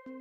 Hello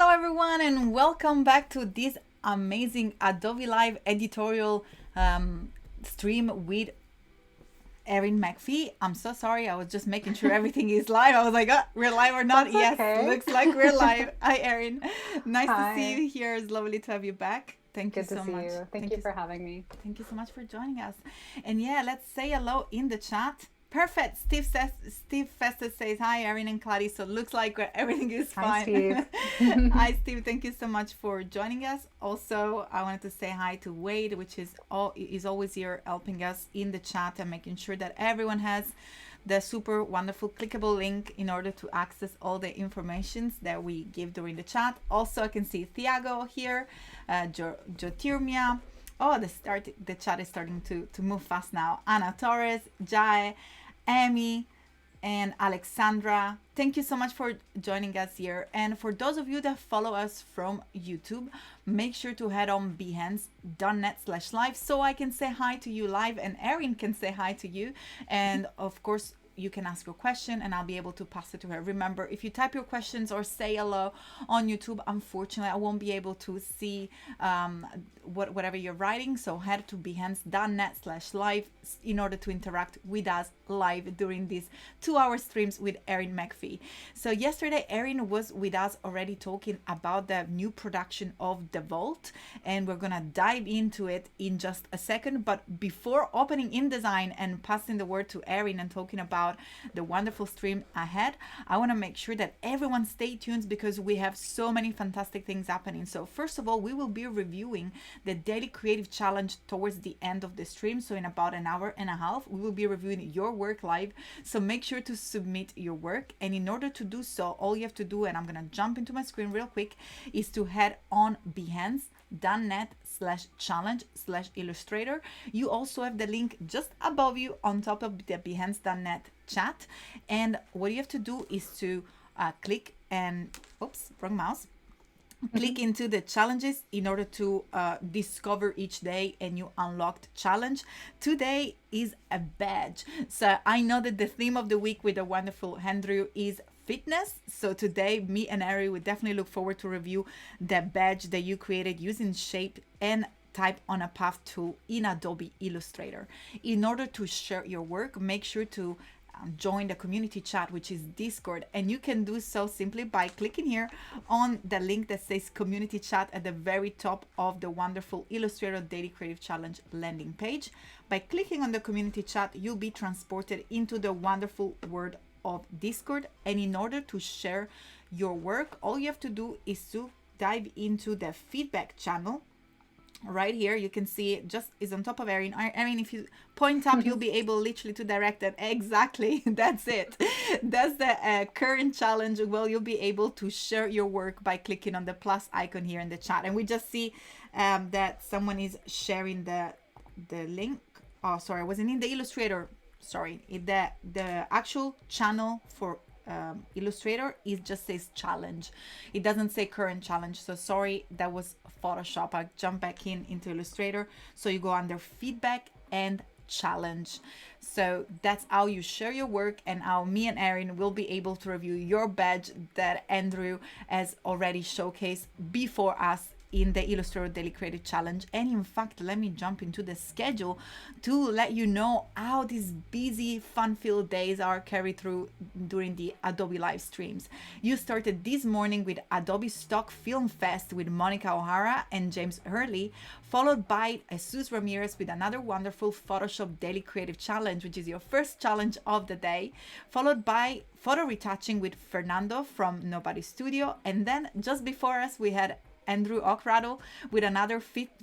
everyone and welcome back to this amazing Adobe Live editorial stream with Erin McPhee. I'm so sorry, I was just making sure everything is live. I was like, oh, we're live or not? That's yes, okay. Looks like we're live. Hi Erin, nice Hi. to see you here. It's lovely to have you back. Thank you Good to so see much. you. Thank you for having me. Thank you so much for joining us. And yeah, let's say hello in the chat. Perfect. Steve Festus says hi, Erin and Kladi. So it looks like everything is Hi, fine. Steve. Hi, Steve. Thank you so much for joining us. Also, I wanted to say hi to Wade, which is always here helping us in the chat and making sure that everyone has the super wonderful clickable link in order to access all the informations that we give during the chat. Also, I can see Thiago here, Jotirmia. Oh, the chat is starting to move fast now. Ana Torres, Jai, Amy, and Alexandra. Thank you so much for joining us here. And for those of you that follow us from YouTube, make sure to head on behance.net/live so I can say hi to you live and Erin can say hi to you. And of course, you can ask your question and I'll be able to pass it to her. Remember, if you type your questions or say hello on YouTube, unfortunately, I won't be able to see whatever you're writing. So head to behance.net/live in order to interact with us live during these 2-hour streams with Erin McPhee. So yesterday, Erin was with us already talking about the new production of the Vault, and we're gonna dive into it in just a second. But before opening InDesign and passing the word to Erin and talking about the wonderful stream ahead, I want to make sure that everyone stay tuned because we have so many fantastic things happening. So first of all, we will be reviewing the daily creative challenge towards the end of the stream. So in about an hour and a half, we will be reviewing your work live. So make sure to submit your work. And in order to do so, all you have to do, and I'm going to jump into my screen real quick, is to head on behance.net/challenge/illustrator. You also have the link just above you on top of the behance.net chat. And what you have to do is to click and, oops, wrong mouse. Click into the challenges in order to discover each day a new unlocked challenge. Today is a badge. So I know that the theme of the week with the wonderful Andrew is fitness. So today, me and Ari would definitely look forward to review the badge that you created using Shape and Type on a Path tool in Adobe Illustrator. In order to share your work, make sure to join the community chat, which is Discord, and you can do so simply by clicking here on the link that says community chat at the very top of the wonderful Illustrator Daily Creative Challenge landing page. By clicking on the community chat, you'll be transported into the wonderful world of Discord, and in order to share your work, all you have to do is to dive into the feedback channel. Right here, you can see it just is on top of Erin. Erin, if you point up, you'll be able literally to direct it. Exactly, that's it. That's the current challenge. Well, you'll be able to share your work by clicking on the plus icon here in the chat. And we just see that someone is sharing the link. Oh, sorry, I wasn't in the Illustrator. Sorry, the actual channel for Illustrator, it just says challenge. It doesn't say current challenge. So sorry, that was Photoshop. I jump back into Illustrator. So you go under feedback and challenge. So that's how you share your work and how me and Erin will be able to review your badge that Andrew has already showcased before us in the Illustrator Daily Creative Challenge. And in fact, let me jump into the schedule to let you know how these busy, fun-filled days are carried through during the Adobe live streams. You started this morning with Adobe Stock Film Fest with Monica O'Hara and James Hurley, followed by Jesus Ramirez with another wonderful Photoshop Daily Creative Challenge, which is your first challenge of the day, followed by photo retouching with Fernando from Nobody Studio. And then just before us, we had Andrew Ocrado with another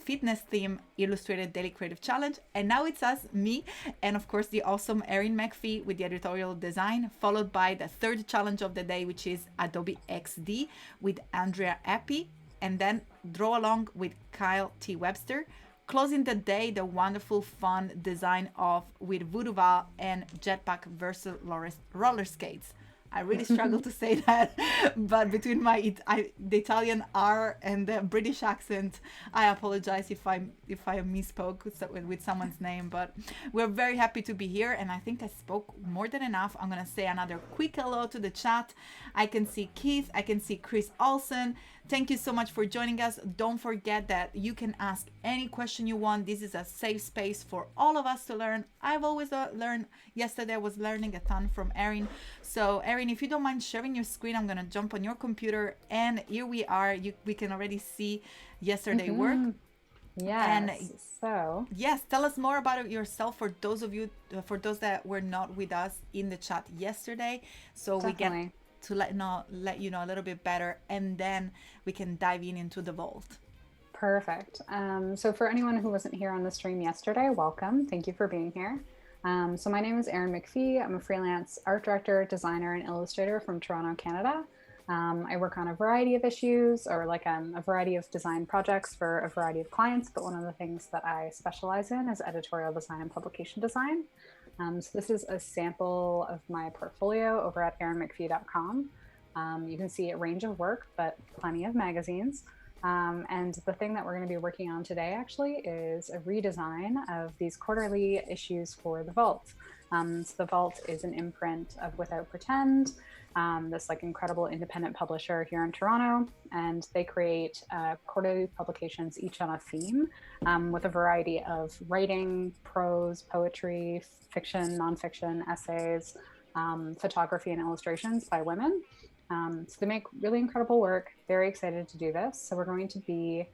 fitness theme illustrated daily creative challenge. And now it's us, me, and of course the awesome Erin McPhee with the editorial design, followed by the third challenge of the day, which is Adobe XD with Andrea Epi, and then Draw Along with Kyle T. Webster. Closing the day, the wonderful fun design of with Voodoo Val and Jetpack versus roller skates. I really struggle to say that, but between the Italian R and the British accent, I apologize if I misspoke with someone's name. But we're very happy to be here, and I think I spoke more than enough. I'm gonna say another quick hello to the chat. I can see Keith, I can see Chris Olsen. Thank you so much for joining us. Don't forget that you can ask any question you want. This is a safe space for all of us to learn. I've always learned. Yesterday I was learning a ton from Erin. So Erin, if you don't mind sharing your screen, I'm going to jump on your computer. And here we are. We can already see yesterday work. Yes. And so yes, tell us more about yourself for those of you, for those that were not with us in the chat yesterday. So definitely. we get to let you know a little bit better, and then we can dive into the vault. Perfect. So for anyone who wasn't here on the stream yesterday, welcome. Thank you for being here. So my name is Erin McPhee. I'm a freelance art director, designer, and illustrator from Toronto, Canada. I work on a variety of issues, or a variety of design projects for a variety of clients, but one of the things that I specialize in is editorial design and publication design. So this is a sample of my portfolio over at erinmcphee.com. You can see a range of work, but plenty of magazines. And the thing that we're going to be working on today actually is a redesign of these quarterly issues for the Vault. So the Vault is an imprint of Without Pretend, this incredible independent publisher here in Toronto, and they create quarterly publications each on a theme with a variety of writing, prose, poetry, fiction, nonfiction, essays, photography, and illustrations by women. So they make really incredible work. Very excited to do this. So we're going to be,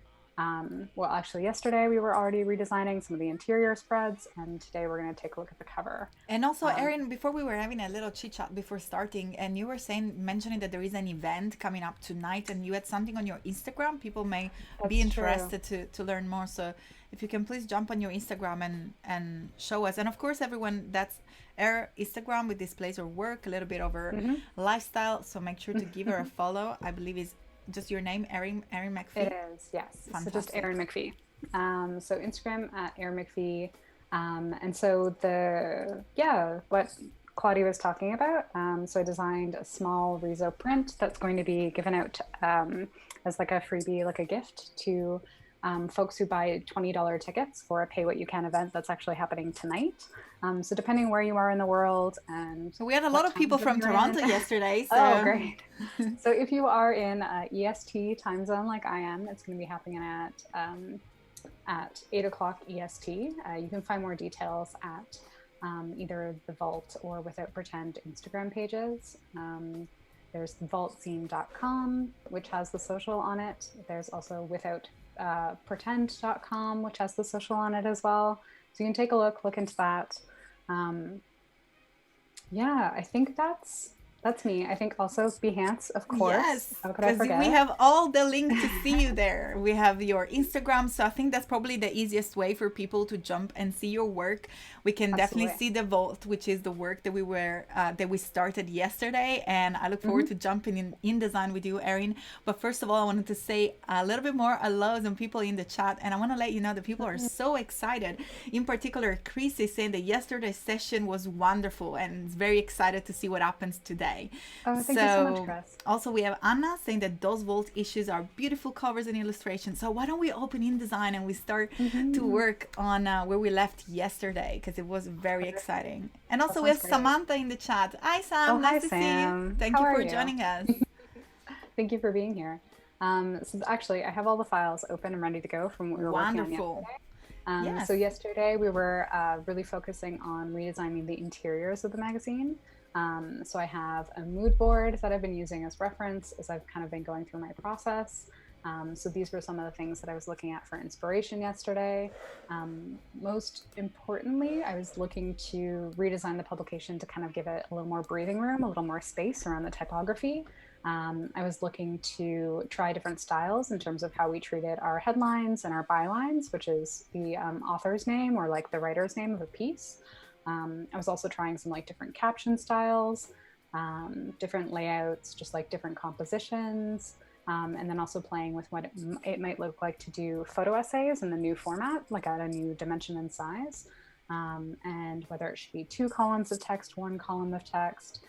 well, actually yesterday we were already redesigning some of the interior spreads, and today we're going to take a look at the cover. And also, Erin, before we were having a little chit chat before starting, and you were mentioning that there is an event coming up tonight, and you had something on your Instagram. People may be interested to learn more. So if you can please jump on your Instagram and show us. And of course, everyone, that's her Instagram, with displays her work, a little bit of her lifestyle. So make sure to give her a follow. I believe is just your name, Erin McPhee. It is, yes. Fantastic. So just Erin McPhee. So Instagram at Erin McPhee. And so what Kladi was talking about. So I designed a small Rezo print that's going to be given out as a freebie, a gift to folks who buy $20 tickets for a Pay What You Can event that's actually happening tonight. So depending where you are in the world, and so we had a lot of people from Toronto yesterday. So. Oh, great! So if you are in EST time zone like I am, it's going to be happening at 8 o'clock EST. You can find more details at either the Vault or Without Pretend Instagram pages. There's vaultzine.com, which has the social on it. There's also withoutpretend.com, which has the social on it as well. So you can take a look into that. I think that's me. I think also Behance, of course. Yes, how could I forget? We have all the links to see you there. We have your Instagram, so I think that's probably the easiest way for people to jump and see your work. We can definitely see the Vault, which is the work that we started yesterday, and I look forward to jumping in InDesign with you, Erin. But first of all, I wanted to say a little bit more hellos and people in the chat, and I want to let you know that people are so excited. In particular, Chris is saying that yesterday's session was wonderful and is very excited to see what happens today. Oh, thank you so much, Chris. Also, we have Anna saying that those Vault issues are beautiful covers and illustrations. So why don't we open InDesign and we start to work on where we left yesterday, because it was very exciting. And also we have Samantha in the chat. Hi, Sam. Nice to see you. Thank you for joining us. Thank you for being here. So actually, I have all the files open and ready to go from what we were working on yesterday. So yesterday we were really focusing on redesigning the interiors of the magazine. So I have a mood board that I've been using as reference as I've kind of been going through my process. So these were some of the things that I was looking at for inspiration yesterday. Most importantly, I was looking to redesign the publication to kind of give it a little more breathing room, a little more space around the typography. I was looking to try different styles in terms of how we treated our headlines and our bylines, which is the author's name or like the writer's name of a piece. I was also trying some like different caption styles, different layouts, just like different compositions. And then also playing with what it might look like to do photo essays in the new format, like at a new dimension and size, and whether it should be 2 columns of text, 1 column of text.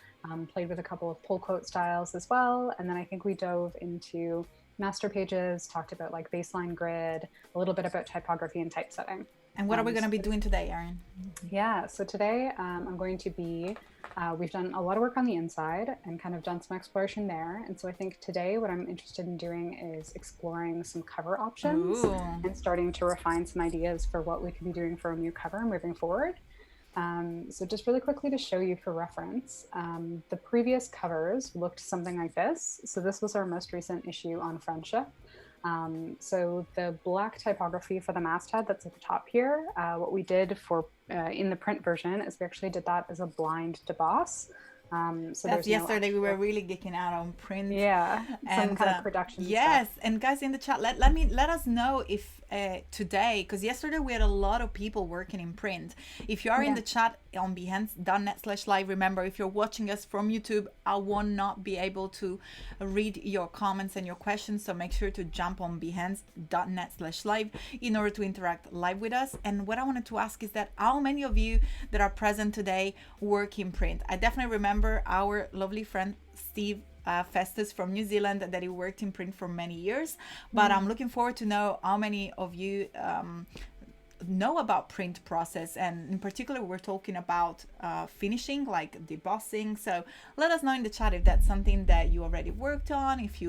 Played with a couple of pull quote styles as well. And then I think we dove into master pages, talked about like baseline grid, a little bit about typography and typesetting. And what are we going to be doing today, Erin? Yeah, so today I'm going to be, we've done a lot of work on the inside and kind of done some exploration there. And so I think today what I'm interested in doing is exploring some cover options and starting to refine some ideas for what we could be doing for a new cover moving forward. So just really quickly to show you for reference, the previous covers looked something like this. So this was our most recent issue on friendship. So the black typography for the masthead that's at the top here, what we did for in the print version is we actually did that as a blind deboss. So that's yesterday we were really geeking out on print. Yeah, and some kind of production yes stuff. And guys in the chat, let us know if today, because yesterday we had a lot of people working in print. If you are in the chat on behance.net/live, remember, if you're watching us from YouTube, I will not be able to read your comments and your questions, so make sure to jump on behance.net/live in order to interact live with us. And what I wanted to ask is that how many of you that are present today work in print? I definitely remember our lovely friend Steve Festus from New Zealand, that he worked in print for many years, but I'm looking forward to know how many of you know about print process, and in particular we're talking about finishing, like debossing. So let us know in the chat if that's something that you already worked on, if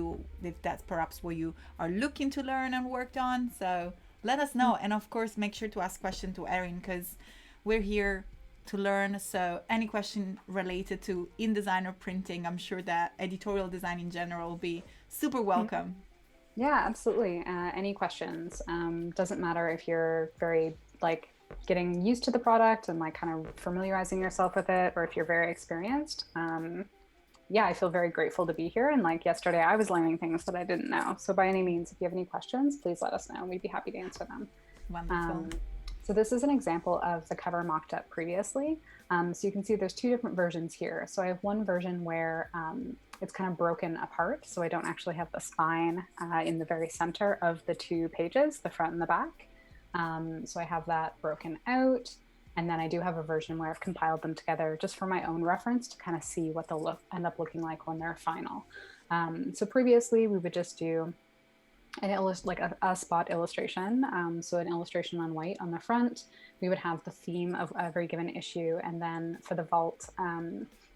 that's perhaps what you are looking to learn and worked on. So let us know, and of course make sure to ask questions to Erin, because we're here to learn. So any question related to InDesign or printing, I'm sure that editorial design in general will be super welcome. Yeah, absolutely. Any questions? Doesn't matter if you're very like getting used to the product and like kind of familiarizing yourself with it, or if you're very experienced. Yeah, I feel very grateful to be here. And like yesterday, I was learning things that I didn't know. So by any means, if you have any questions, please let us know. We'd be happy to answer them. Wonderful. So this is an example of the cover mocked up previously. So you can see there's 2 different versions here. So I have one version where it's kind of broken apart. So I don't actually have the spine in the very center of the 2 pages, the front and the back. So I have that broken out. And then I do have a version where I've compiled them together just for my own reference to kind of see what they'll end up looking like when they're final. So previously we would just do a spot illustration, so an illustration on white on the front. We would have the theme of every given issue, and then for the vault,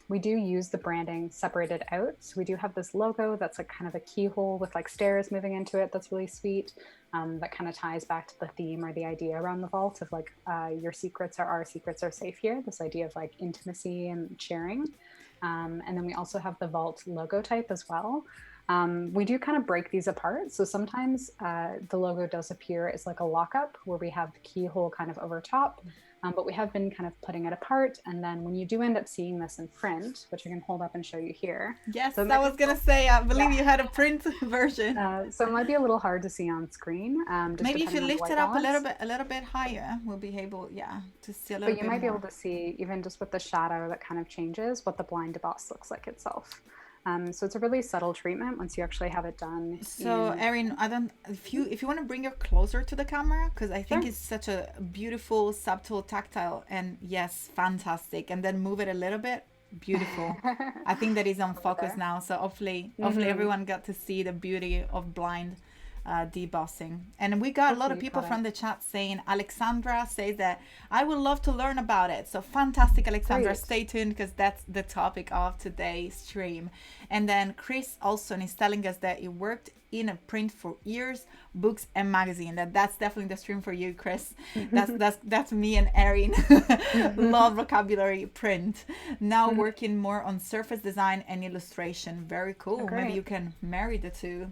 we do use the branding separated out. So we do have this logo that's like kind of a keyhole with like stairs moving into it. That's really sweet. That kind of ties back to the theme or the idea around the vault of like your secrets or our secrets are safe here. This idea of like intimacy and sharing. And then we also have the vault logo type as well. We do kind of break these apart. So sometimes the logo does appear as like a lockup where we have the keyhole kind of over top, but we have been kind of putting it apart. And then when you do end up seeing this in print, which I can hold up and show you here. Yes, so I was going to say, I believe you had a print version. So it might be a little hard to see on screen. Maybe if you lift it up a little bit higher, we'll be able, to see a little bit more. But you might be able to see, even just with the shadow that kind of changes, what the blind deboss looks like itself. So it's a really subtle treatment once you actually have it done. So Erin, if you want to bring it closer to the camera, because I think it's such a beautiful, subtle, tactile, and yes, fantastic. And then move it a little bit. Beautiful. I think that is on focus now. So hopefully everyone got to see the beauty of blind debossing. And we got a lot of people from the chat saying, Alexandra says that I would love to learn about it. So fantastic, Alexandra. Great. Stay tuned, because that's the topic of today's stream. And then Chris Olson is telling us that he worked in a print for years, books and magazine. That's definitely the stream for you, Chris. That's me and Erin. Love vocabulary print. Now working more on surface design and illustration. Very cool. Maybe you can marry the two.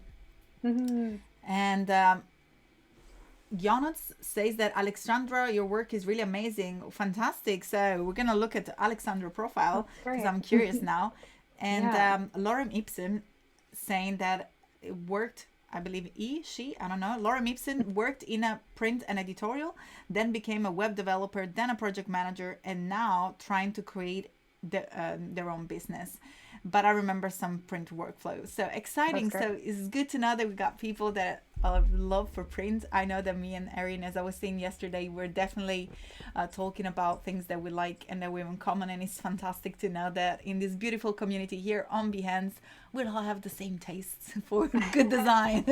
And Jonas says that Alexandra, your work is really amazing, fantastic. So we're gonna look at Alexandra Oh, profile because great. I'm curious now. And Yeah, Lorem Ipsum saying that it worked. I believe I don't know. Lorem Ipsum worked in a print and editorial, then became a web developer, then a project manager, and now trying to create their own business. But I remember some print workflows. So that's exciting. great. So it's good to know that we got people that love for print. I know that me and Erin, as I was saying yesterday, we're definitely talking about things that we like and that we have in common. And it's fantastic to know that in this beautiful community here on Behance, we all have the same tastes for good design.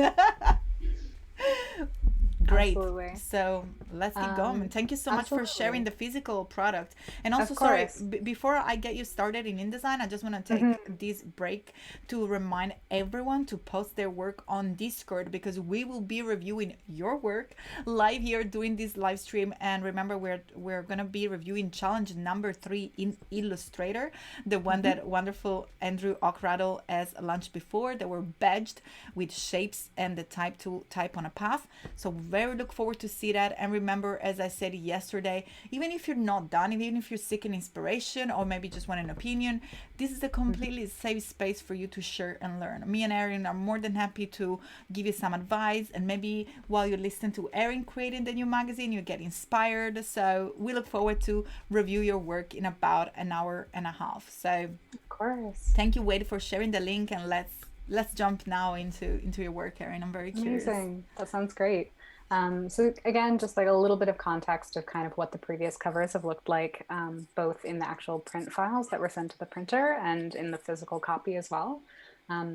Great. Absolutely. So let's keep going. And thank you so much for sharing Absolutely. the physical product. And also, Of sorry, course. before I get you started in InDesign, I just want to take this break to remind everyone to post their work on Discord because we will be reviewing your work live here doing this live stream. And remember, we're gonna be reviewing challenge number 3 in Illustrator, the one that wonderful Andrew Ockradle has launched before. That were badged with shapes and the type to type on a path. So very look forward to see that. And remember, as I said yesterday, even if you're not done, even if you're seeking inspiration or maybe just want an opinion, this is a completely safe space for you to share and learn. Me and Erin are more than happy to give you some advice, and maybe while you listen to Erin creating the new magazine, you get inspired. So we look forward to review your work in about an hour and a half. So Of course. thank you, Wade, for sharing the link, and let's jump now into your work, Erin. I'm very curious. Amazing. That sounds great. So again, just like a little bit of context of kind of what the previous covers have looked like, both in the actual print files that were sent to the printer and in the physical copy as well.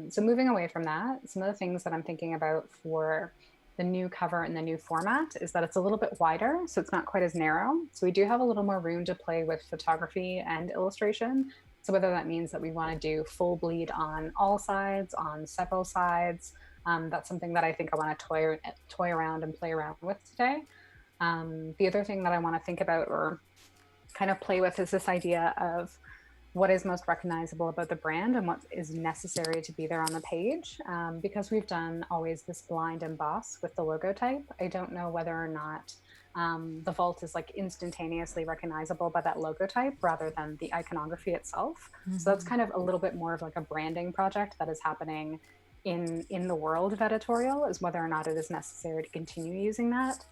So moving away from that, some of the things that I'm thinking about for the new cover and the new format is that it's a little bit wider, so it's not quite as narrow. So we do have a little more room to play with photography and illustration. So whether that means that we want to do full bleed on all sides, on several sides, that's something that I think I want to toy around and play around with today. The other thing that I want to think about or kind of play with is this idea of what is most recognizable about the brand and what is necessary to be there on the page. Because we've done always this blind emboss with the logo type, I don't know whether or not the Vault is like instantaneously recognizable by that logo type rather than the iconography itself. So that's kind of a little bit more of like a branding project that is happening in the world of editorial, is whether or not it is necessary to continue using that,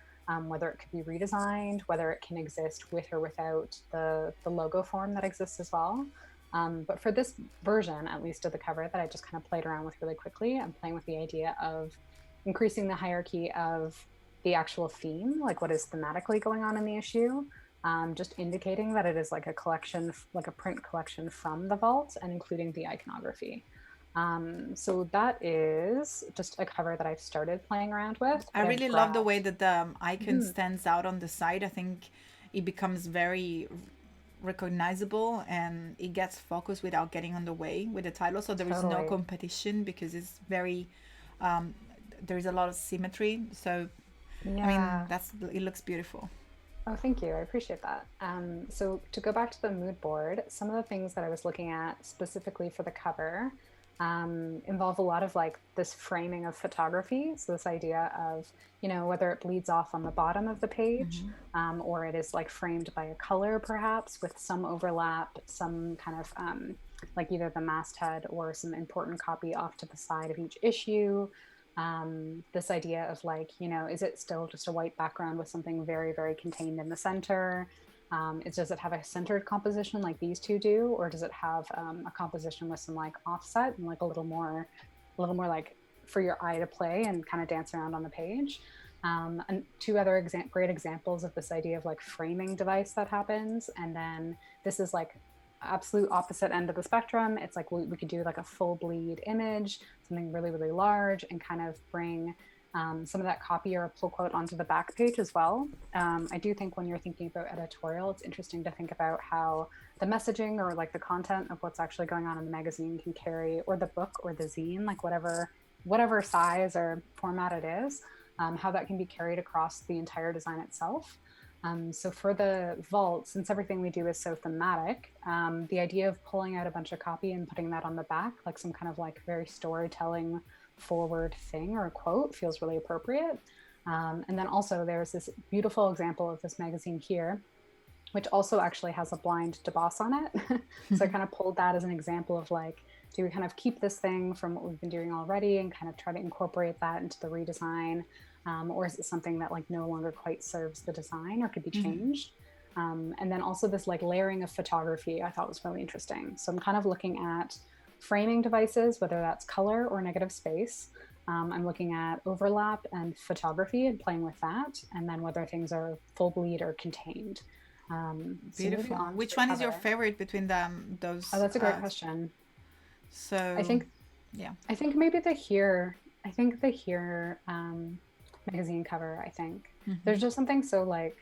whether it could be redesigned, whether it can exist with or without the logo form that exists as well. But for this version, at least of the cover that I just kind of played around with really quickly, I'm playing with the idea of increasing the hierarchy of the actual theme, like what is thematically going on in the issue, just indicating that it is like a collection, like a print collection from the Vault, and including the iconography. So that is just a cover that I've started playing around with. I But I've really love the way grabbed. that the icon stands out on the side. I think it becomes very recognizable and it gets focused without getting on the way with the title. So there is no Totally. competition because it's very, um, there's a lot of symmetry. So, I mean, Yeah. it looks beautiful. Oh, thank you. I appreciate that. So to go back to the mood board, some of the things that I was looking at specifically for the cover involve a lot of like this framing of photography. So this idea of, whether it bleeds off on the bottom of the page, or it is like framed by a color, perhaps with some overlap, some kind of like either the masthead or some important copy off to the side of each issue. This idea of like, is it still just a white background with something very, very contained in the center? Does it have a centered composition like these two do, or does it have a composition with some like offset and like a little more like for your eye to play and kind of dance around on the page? And two other great examples of this idea of like framing device that happens, and then this is like absolute opposite end of the spectrum. It's like we could do like a full bleed image, something really, really large, and kind of bring some of that copy or a pull quote onto the back page as well. I do think when you're thinking about editorial, it's interesting to think about how the messaging or like the content of what's actually going on in the magazine can carry, or the book or the zine, like whatever size or format it is, how that can be carried across the entire design itself. So for the Vault, since everything we do is so thematic, the idea of pulling out a bunch of copy and putting that on the back, like some kind of like very storytelling forward thing or a quote feels really appropriate. And then also there's this beautiful example of this magazine here, which also actually has a blind deboss on it. So I kind of pulled that as an example of like, do we kind of keep this thing from what we've been doing already and kind of try to incorporate that into the redesign? Or is it something that like no longer quite serves the design or could be changed? And then also this like layering of photography I thought was really interesting. So I'm kind of looking at framing devices, whether that's color or negative space. I'm looking at overlap and photography and playing with that, and then whether things are full bleed or contained. Beautiful. Which one is your favorite between them? Those? Oh, that's a great question. So I think, yeah, I think maybe the Here. I think the Here magazine cover. I think there's just something so like,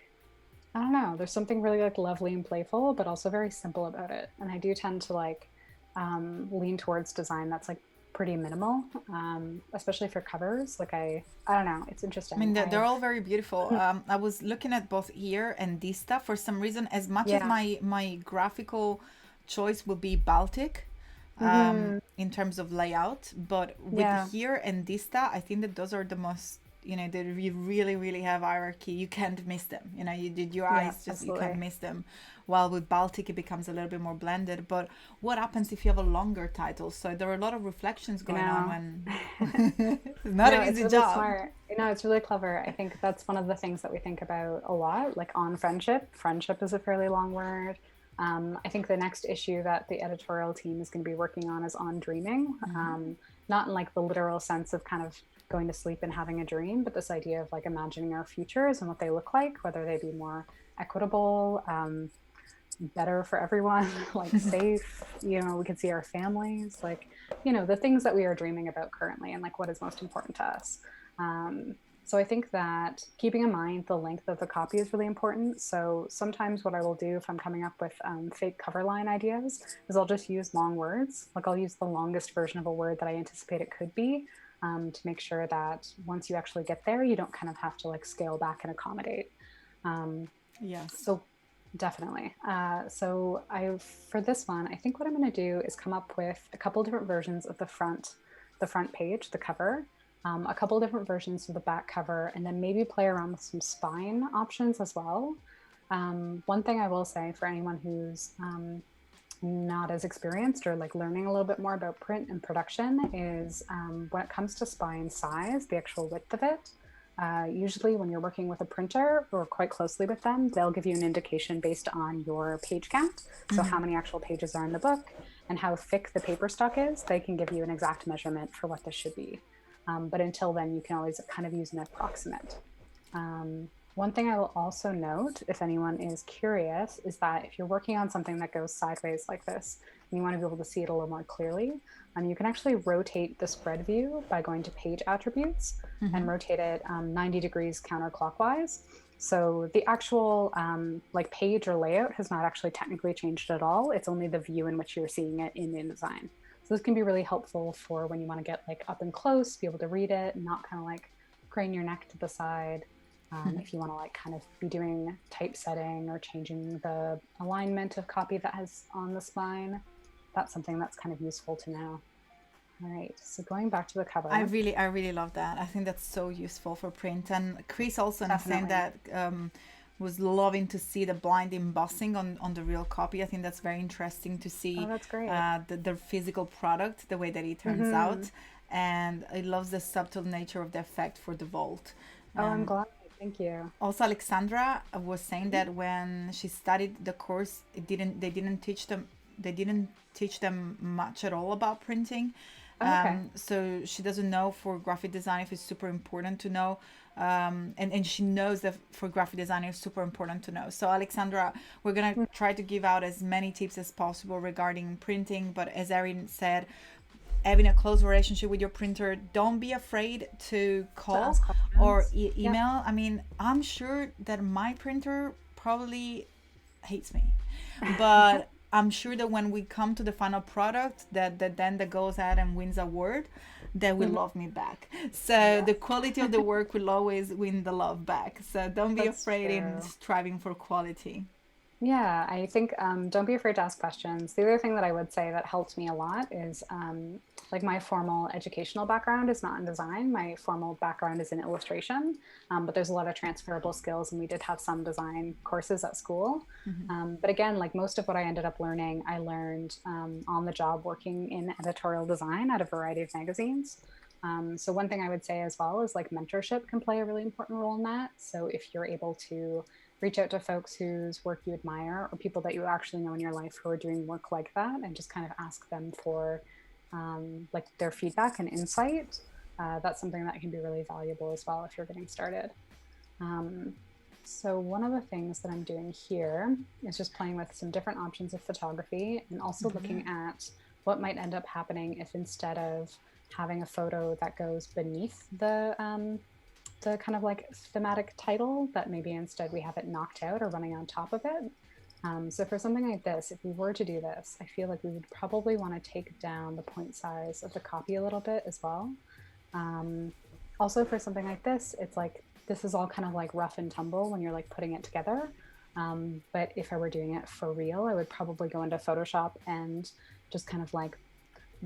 I don't know. There's something really like lovely and playful, but also very simple about it. And I do tend to like lean towards design that's like pretty minimal, especially for covers. Like I don't know. It's interesting. I mean, they're all very beautiful. I was looking at both Here and Dista for some reason. As much as my graphical choice would be Baltic in terms of layout, but with Here and Dista, I think that those are the most, you know, they really, really have hierarchy. You can't miss them. You know, you did your eyes, just absolutely. You can't miss them. While with Baltic, it becomes a little bit more blended. But what happens if you have a longer title? So there are a lot of reflections going on when it's not an easy really job. Smart. You know, it's really clever. I think that's one of the things that we think about a lot, like on friendship. Friendship is a fairly long word. I think the next issue that the editorial team is going to be working on is on dreaming. Not in like the literal sense of kind of going to sleep and having a dream, but this idea of like imagining our futures and what they look like, whether they be more equitable, better for everyone, like safe, you know, we can see our families, like, you know, the things that we are dreaming about currently and like what is most important to us. So I think that keeping in mind the length of the copy is really important. So sometimes what I will do if I'm coming up with fake cover line ideas is I'll just use long words. Like I'll use the longest version of a word that I anticipate it could be, to make sure that once you actually get there, you don't kind of have to like scale back and accommodate. Yes. So definitely. So for this one, I think what I'm going to do is come up with a couple different versions of the front page, the cover, a couple different versions of the back cover, and then maybe play around with some spine options as well. One thing I will say for anyone who's not as experienced or like learning a little bit more about print and production is when it comes to spine size, the actual width of it, usually when you're working with a printer or quite closely with them, they'll give you an indication based on your page count. So how many actual pages are in the book and how thick the paper stock is, they can give you an exact measurement for what this should be. But until then, you can always kind of use an approximate. One thing I will also note, if anyone is curious, is that if you're working on something that goes sideways like this, and you want to be able to see it a little more clearly, you can actually rotate the spread view by going to page attributes and rotate it 90 degrees counterclockwise. So the actual like page or layout has not actually technically changed at all. It's only the view in which you're seeing it in InDesign. So this can be really helpful for when you want to get like up and close, be able to read it and not kind of like crane your neck to the side. If you want to like kind of be doing typesetting or changing the alignment of copy that has on the spine, that's something that's kind of useful to know. All right, so going back to the cover. I really love that. I think that's so useful for print. And Chris also saying that was loving to see the blind embossing on the real copy. I think that's very interesting to see. Oh, that's great. The physical product, the way that it turns out. And I love the subtle nature of the effect for the Vault. Oh, I'm glad. Thank you. Also, Alexandra was saying that when she studied the course, they didn't teach them much at all about printing. Okay. So she doesn't know for graphic design if it's super important to know. And she knows that for graphic design it's super important to know. So Alexandra, we're going to try to give out as many tips as possible regarding printing. But as Erin said, having a close relationship with your printer, don't be afraid to call or email. Yeah. I mean, I'm sure that my printer probably hates me, but I'm sure that when we come to the final product that goes out and wins award, they will love me back. So the quality of the work will always win the love back. So don't be afraid in striving for quality. Yeah, I think don't be afraid to ask questions. The other thing that I would say that helped me a lot is like my formal educational background is not in design. My formal background is in illustration, but there's a lot of transferable skills, and we did have some design courses at school. But again, like most of what I ended up learning, I learned on the job working in editorial design at a variety of magazines. So one thing I would say as well is like mentorship can play a really important role in that. So if you're able to reach out to folks whose work you admire or people that you actually know in your life who are doing work like that and just kind of ask them for like their feedback and insight, that's something that can be really valuable as well if you're getting started. Um, so one of the things that I'm doing here is just playing with some different options of photography and also looking at what might end up happening if instead of having a photo that goes beneath the kind of like thematic title, that maybe instead we have it knocked out or running on top of it. So for something like this, if we were to do this, I feel like we would probably want to take down the point size of the copy a little bit as well. Um, Also for something like this, it's like this is all kind of like rough and tumble when you're like putting it together. But if I were doing it for real, I would probably go into Photoshop and just kind of like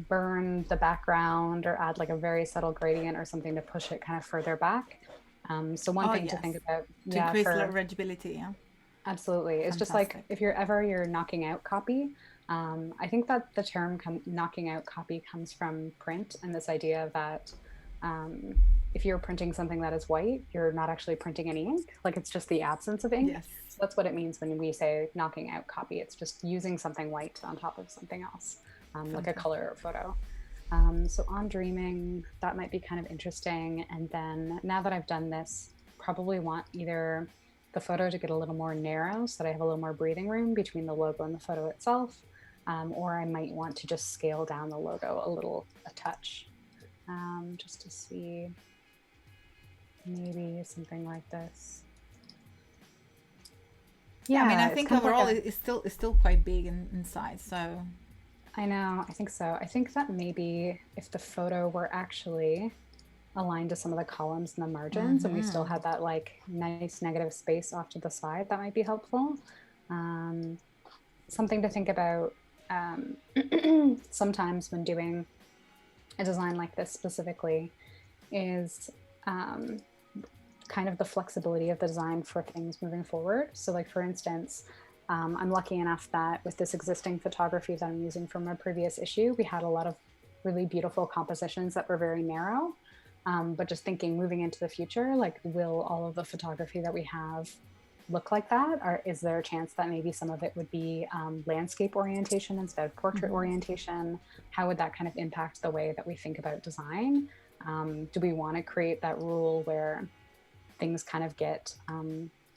burn the background or add like a very subtle gradient or something to push it kind of further back. So one Oh, thing to yes. think about, To yeah, increase for legibility, yeah. absolutely, it's just like Fantastic. if you're knocking out copy. I think that the term knocking out copy comes from print and this idea that um, if you're printing something that is white, you're not actually printing any ink. Like it's just the absence of ink. Yes. So that's what it means when we say knocking out copy. It's just using something white on top of something else, like a Fantastic. color photo. So on dreaming, that might be kind of interesting. And then now that I've done this, probably want either the photo to get a little more narrow so that I have a little more breathing room between the logo and the photo itself. Or I might want to just scale down the logo a touch, just to see maybe something like this. Yeah, I mean, I Yeah, it's think kind of like overall a, it's still quite big in size. So I know, I think so. I think that maybe if the photo were actually aligned to some of the columns and the margins and we still had that like nice negative space off to the side, that might be helpful. Um, Something to think about um, sometimes when doing a design like this specifically is um, kind of the flexibility of the design for things moving forward. So like for instance, I'm lucky enough that with this existing photography that I'm using from a previous issue, we had a lot of really beautiful compositions that were very narrow. But just thinking moving into the future, like will all of the photography that we have look like that? Or is there a chance that maybe some of it would be landscape orientation instead of portrait orientation? How would that kind of impact the way that we think about design? Do we want to create that rule where things kind of get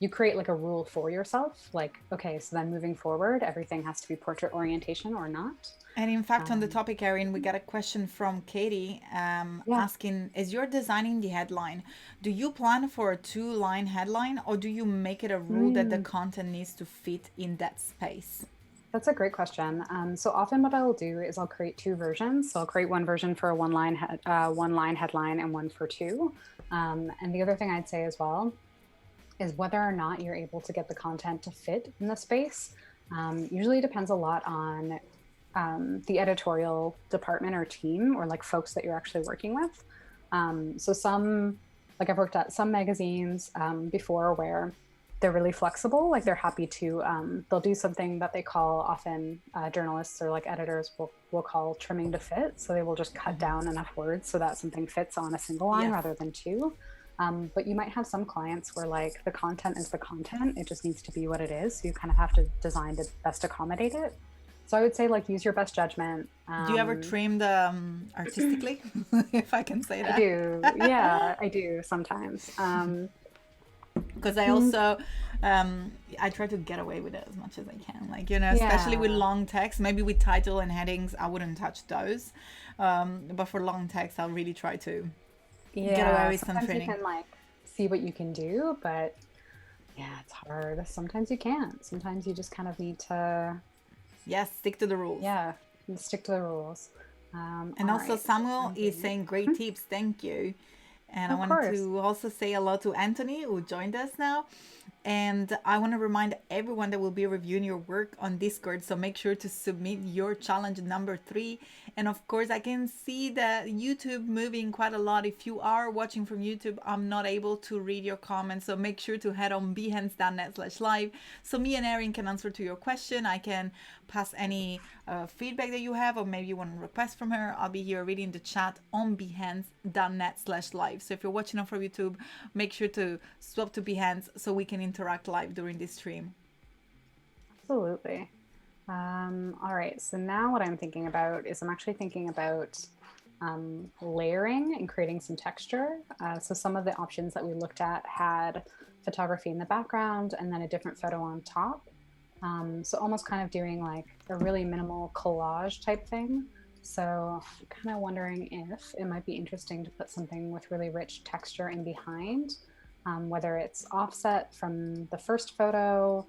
you create like a rule for yourself, like okay, so then moving forward everything has to be portrait orientation or not? and in fact, on the um, topic, Erin, we got a question from Katie yeah. asking, as you're designing the headline, do you plan for a two-line headline or do you make it a rule that the Mm, content needs to fit in that space? that's a great question. So often what I'll do is I'll create two versions. So I'll create one version for a one line headline and one for two. And the other thing I'd say as well is whether or not you're able to get the content to fit in the space. Usually depends a lot on the editorial department or team or like folks that you're actually working with. So some, like I've worked at some magazines before where they're really flexible. Like they're happy to, they'll do something that they call often journalists or like editors will call trimming to fit. So they will just cut down enough words so that something fits on a single line Yes. rather than two. But you might have some clients where like the content is the content. It just needs to be what it is. So you kind of have to design to best accommodate it. So I would say like use your best judgment. Do you ever trim the artistically, if I can say I that? do. Yeah, I do sometimes. Because I Mm, also I try to get away with it as much as I can, like, especially with yeah. long text. Maybe with title and headings I wouldn't touch those, but for long text I'll really try to get away Yeah. with some Sometimes you trimming. can like see what you can do, but yeah, it's hard. Sometimes you can't. Sometimes you just kind of need to, Yes, stick to the rules. yeah, stick to the rules. And All also right. So Samuel I'm is doing, saying great tips, thank you. And I of wanted course. to also say hello to Anthony who joined us now. And I want to remind everyone that we'll be reviewing your work on Discord. So make sure to submit your challenge number 3. And of course, I can see that YouTube moving quite a lot. If you are watching from YouTube, I'm not able to read your comments. So make sure to head on behance.net/live so me and Erin can answer to your question. I can pass any feedback that you have, or maybe you want to request from her. I'll be here reading the chat on behance.net/live. So if you're watching on from YouTube, make sure to swap to Behance so we can interact live during this stream. Absolutely. All right, so now what I'm thinking about is I'm actually thinking about layering and creating some texture. So some of the options that we looked at had photography in the background and then a different photo on top. So almost kind of doing like a really minimal collage type thing. So I'm kind of wondering if it might be interesting to put something with really rich texture in behind, whether it's offset from the first photo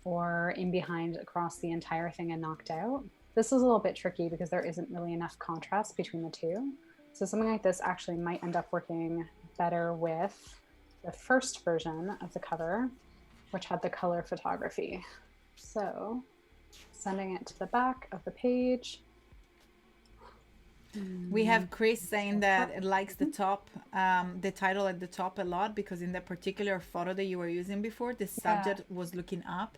or in behind across the entire thing and knocked out. This is a little bit tricky because there isn't really enough contrast between the two. So something like this actually might end up working better with the first version of the cover, which had the color photography. So sending it to the back of the page. We have Chris saying that it likes the top, the title at the top a lot, because in the particular photo that you were using before, the subject was looking up.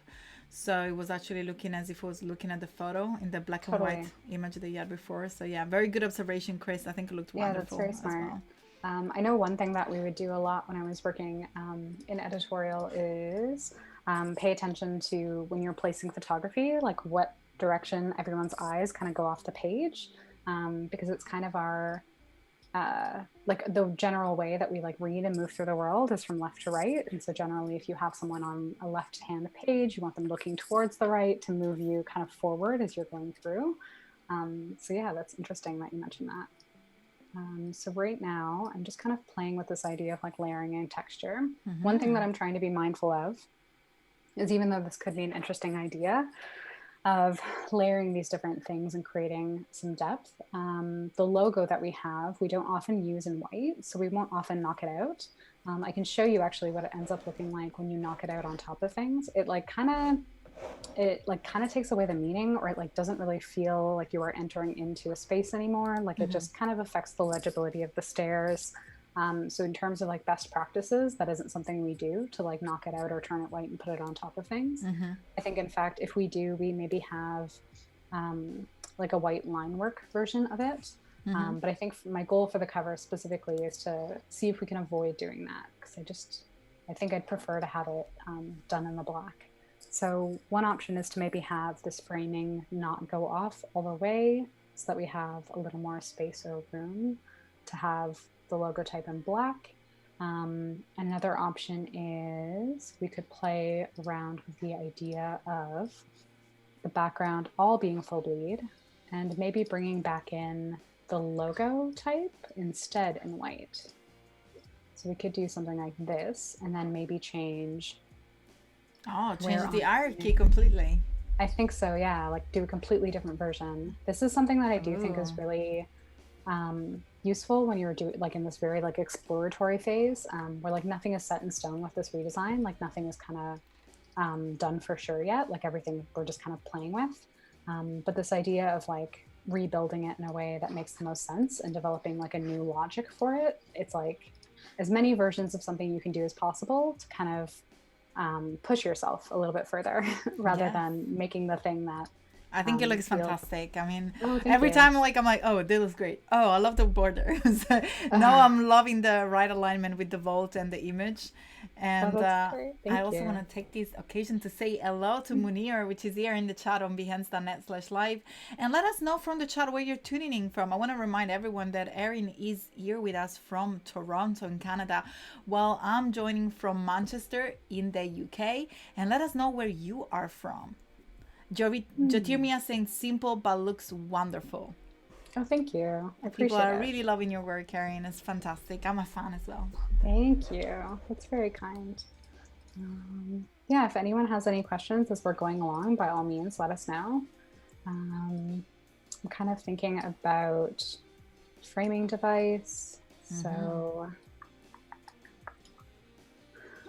So it was actually looking as if it was looking at the photo in the black and white image that you had before. So yeah, very good observation, Chris. I think it looked wonderful. Yeah, that's very smart. I know one thing that we would do a lot when I was working in editorial is pay attention to when you're placing photography, like what direction everyone's eyes kind of go off the page. Because it's kind of our, like the general way that we like read and move through the world is from left to right. And so generally, if you have someone on a left-hand page, you want them looking towards the right to move you kind of forward as you're going through. So yeah, that's interesting that you mentioned that. So right now, I'm just kind of playing with this idea of like layering and texture. Mm-hmm. One thing that I'm trying to be mindful of is, even though this could be an interesting idea, of layering these different things and creating some depth. The logo that we have, we don't often use in white, so we won't often knock it out. I can show you actually what it ends up looking like when you knock it out on top of things. It kind of takes away the meaning, or it like doesn't really feel like you are entering into a space anymore. Like it just kind of affects the legibility of the stairs. So in terms of like best practices, that isn't something we do to like knock it out or turn it white and put it on top of things. I think in fact, if we do, we maybe have like a white line work version of it. But I think my goal for the cover specifically is to see if we can avoid doing that, because I think I'd prefer to have it done in the black. So one option is to maybe have this framing not go off all the way, so that we have a little more space or room to have the logo type in black. Another option is we could play around with the idea of the background all being full bleed, and maybe bringing back in the logo type instead in white. So we could do something like this, and then maybe change the hierarchy completely. I think so, yeah, like do a completely different version. This is something that I do think is really useful when you're doing like in this very like exploratory phase, where like nothing is set in stone with this redesign. Like nothing is kind of done for sure yet. Like everything we're just kind of playing with. But this idea of like rebuilding it in a way that makes the most sense and developing like a new logic for it. It's like as many versions of something you can do as possible to kind of push yourself a little bit further rather than making the thing that I think it looks fantastic. I mean, every time I'm like, oh, this looks great. Oh, I love the border. So now I'm loving the right alignment with the vault and the image. And I also want to take this occasion to say hello to Munir, which is here in the chat on behance.net/live. And let us know from the chat where you're tuning in from. I want to remind everyone that Erin is here with us from Toronto in Canada, while I'm joining from Manchester in the UK. And let us know where you are from. Jotirmia saying simple but looks wonderful. Oh, thank you. I appreciate People are really loving your work, Erin. It's fantastic. I'm a fan as well. Thank you. That's very kind. Yeah, if anyone has any questions as we're going along, by all means, let us know. I'm kind of thinking about framing device. So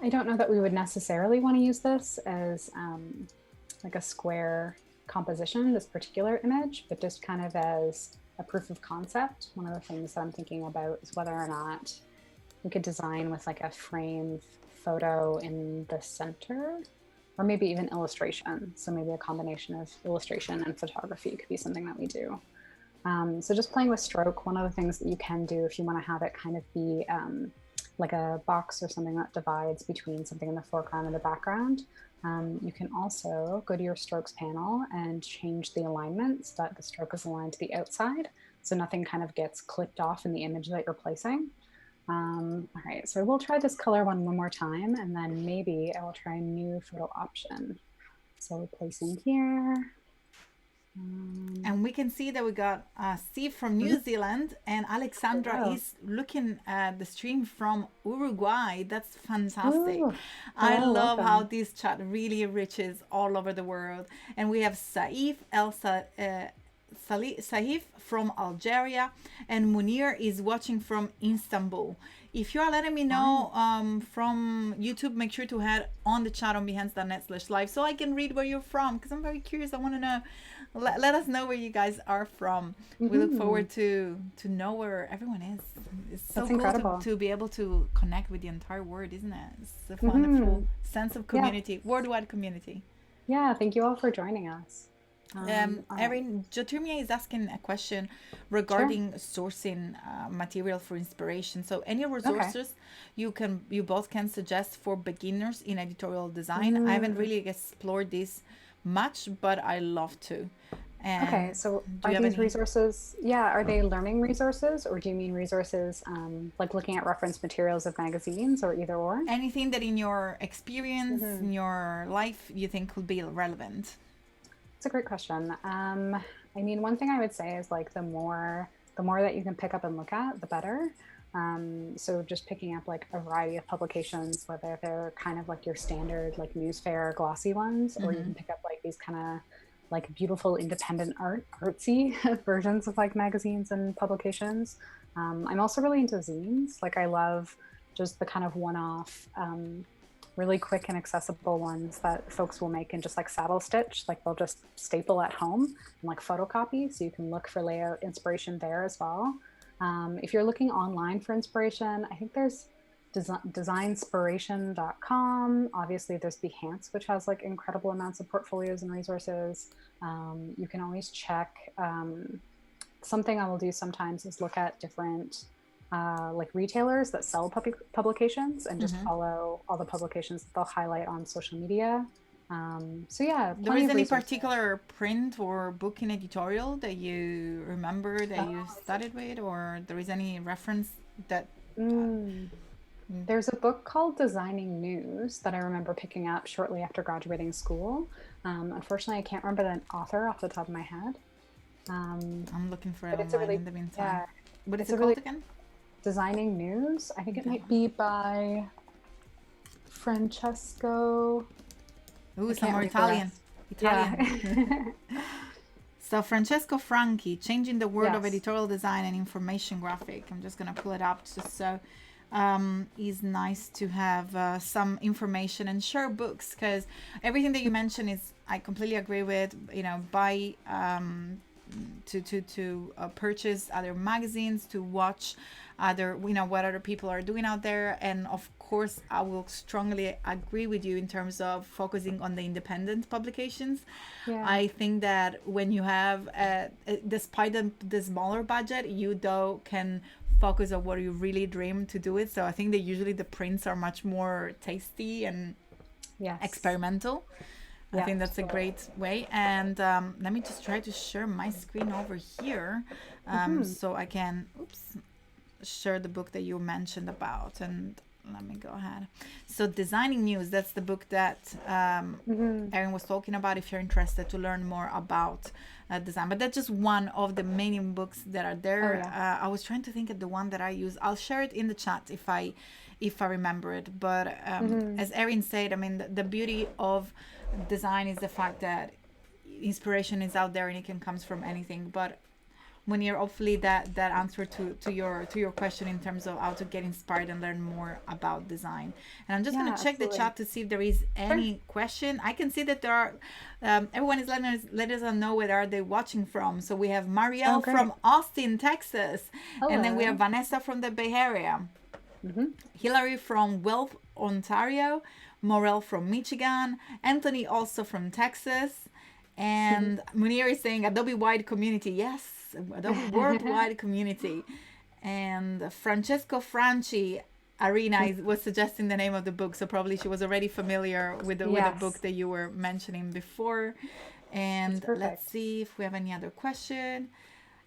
I don't know that we would necessarily want to use this as like a square composition, this particular image, but just kind of as a proof of concept. One of the things that I'm thinking about is whether or not we could design with like a framed photo in the center, or maybe even illustration. So maybe a combination of illustration and photography could be something that we do. So just playing with stroke, one of the things that you can do if you want to have it kind of be like a box or something that divides between something in the foreground and the background. You can also go to your strokes panel and change the alignment so that the stroke is aligned to the outside, so nothing kind of gets clipped off in the image that you're placing. All right, so we'll try this color one more time, and then maybe I will try a new photo option. So placing here. And we can see that we got Steve from New Zealand, and Alexandra is looking at the stream from Uruguay. That's fantastic. Ooh. I Hello, love welcome. how this chat really reaches all over the world. And we have Saif from Algeria, and Munir is watching from Istanbul. If you are letting me know from YouTube, make sure to head on the chat on behance.net/live so I can read where you're from, because I'm very curious. I want to know. Let us know where you guys are from. We look forward to know where everyone is. It's so cool to be able to connect with the entire world, isn't it? It's a wonderful sense of community, worldwide community. Yeah, thank you all for joining us. Erin, Joturmia is asking a question regarding sourcing material for inspiration. So any resources you both can suggest for beginners in editorial design? I haven't really explored this much, but I love to. And okay, so are these resources, are they learning resources, or do you mean resources like looking at reference materials of magazines, or either or? Anything that in your experience, in your life, you think could be relevant? It's a great question. I mean, one thing I would say is like the more that you can pick up and look at, the better. So just picking up like a variety of publications, whether they're kind of like your standard like news fair glossy ones, or you can pick up like these kind of like beautiful independent artsy versions of like magazines and publications. I'm also really into zines. Like I love just the kind of one-off, really quick and accessible ones that folks will make in just like saddle stitch. Like they'll just staple at home and like photocopy, so you can look for layout inspiration there as well. If you're looking online for inspiration, I think there's designspiration.com. Obviously there's Behance, which has like incredible amounts of portfolios and resources. You can always check. Something I will do sometimes is look at different like retailers that sell publications and just follow all the publications that they'll highlight on social media. So yeah, there is any particular print or book in editorial that you remember that you studied with, or there is any reference that there's a book called Designing News that I remember picking up shortly after graduating school. Unfortunately, I can't remember the author off the top of my head. I'm looking for it online in the meantime. What is it called again? Designing News. I think it might be by Francesco. Ooh, some more Italian. Yeah. So Francesco Franchi, Changing the World of Editorial Design and Information Graphic. I'm just going to pull it up just so it's nice to have some information and share books, because everything that you mentioned is, I completely agree with, buy to purchase other magazines, to watch other, what other people are doing out there. And of course, I will strongly agree with you in terms of focusing on the independent publications. I think that when you have, despite the smaller budget, you though can focus on what you really dream to do it. So I think that usually the prints are much more tasty and experimental. I think that's a great way. And let me just try to share my screen over here so I can share the book that you mentioned about. And let me go ahead. So Designing News, that's the book that Erin was talking about, if you're interested to learn more about design. But that's just one of the many books that are there. I was trying to think of the one that I use. I'll share it in the chat if I remember it. But as Erin said, I mean, the beauty of design is the fact that inspiration is out there and it can come from anything. But Munir, hopefully that answer to your question in terms of how to get inspired and learn more about design. And I'm just going to check the chat to see if there is any question. I can see that there are everyone is letting us know where are they watching from. So we have Marielle from Austin, Texas. Hello. And then we have Vanessa from the Bay Area. Hillary from Guelph, Ontario. Morel from Michigan. Anthony also from Texas. And Munir is saying Adobe wide community. Yes, Adobe worldwide community. And Francesco Franchi Arena was suggesting the name of the book, so probably she was already familiar with the book that you were mentioning before. And let's see if we have any other question.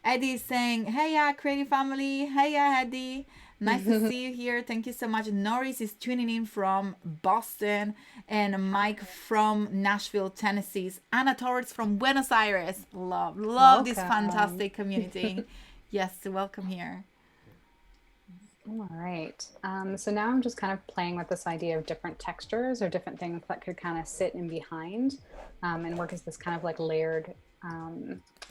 Eddie is saying, hey, creative family. Hey, Eddie. Nice to see you here. Thank you so much. Norris is tuning in from Boston, and Mike from Nashville, Tennessee. Anna Torres from Buenos Aires. Love this fantastic community. Yes, welcome here. All right. So now I'm just kind of playing with this idea of different textures or different things that could kind of sit in behind and work as this kind of like layered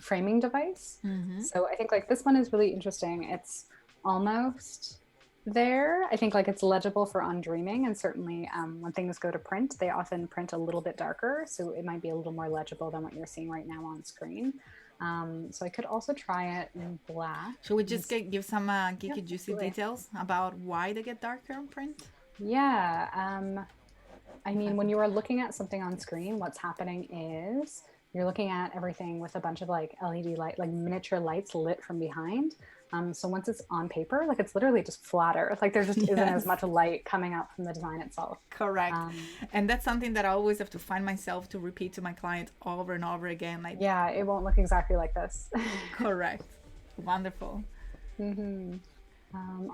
framing device. So I think like this one is really interesting. It's almost there. I think like it's legible for undreaming, and certainly when things go to print, they often print a little bit darker, so it might be a little more legible than what you're seeing right now on screen. So I could also try it in black. Should we just give some geeky juicy details about why they get darker on print? Yeah. I mean, when you are looking at something on screen, what's happening is you're looking at everything with a bunch of like LED light, like miniature lights lit from behind. So once it's on paper, like it's literally just flatter. Like there just isn't as much light coming out from the design itself. Correct. And that's something that I always have to find myself to repeat to my client over and over again. Like, yeah, it won't look exactly like this. Correct. Wonderful. All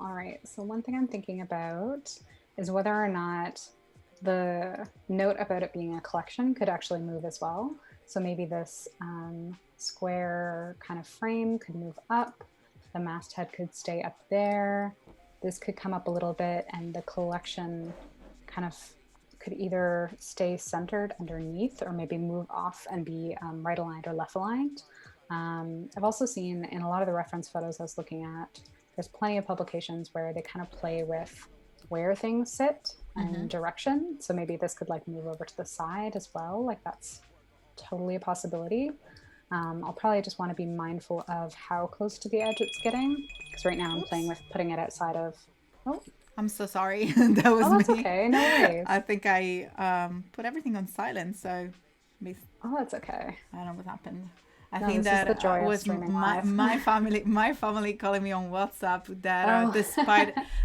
right. So one thing I'm thinking about is whether or not the note about it being a collection could actually move as well. So maybe this square kind of frame could move up. The masthead could stay up there. This could come up a little bit, and the collection kind of could either stay centered underneath or maybe move off and be right aligned or left aligned. I've also seen in a lot of the reference photos I was looking at, there's plenty of publications where they kind of play with where things sit and direction. So maybe this could like move over to the side as well. Like that's totally a possibility. I'll probably just want to be mindful of how close to the edge it's getting, because right now I'm playing with putting it outside of. Oh, I'm so sorry. That was that's me. okay. No worries. I think I put everything on silent, so. Oh, that's okay. I don't know what happened. I think that was my family calling me on WhatsApp that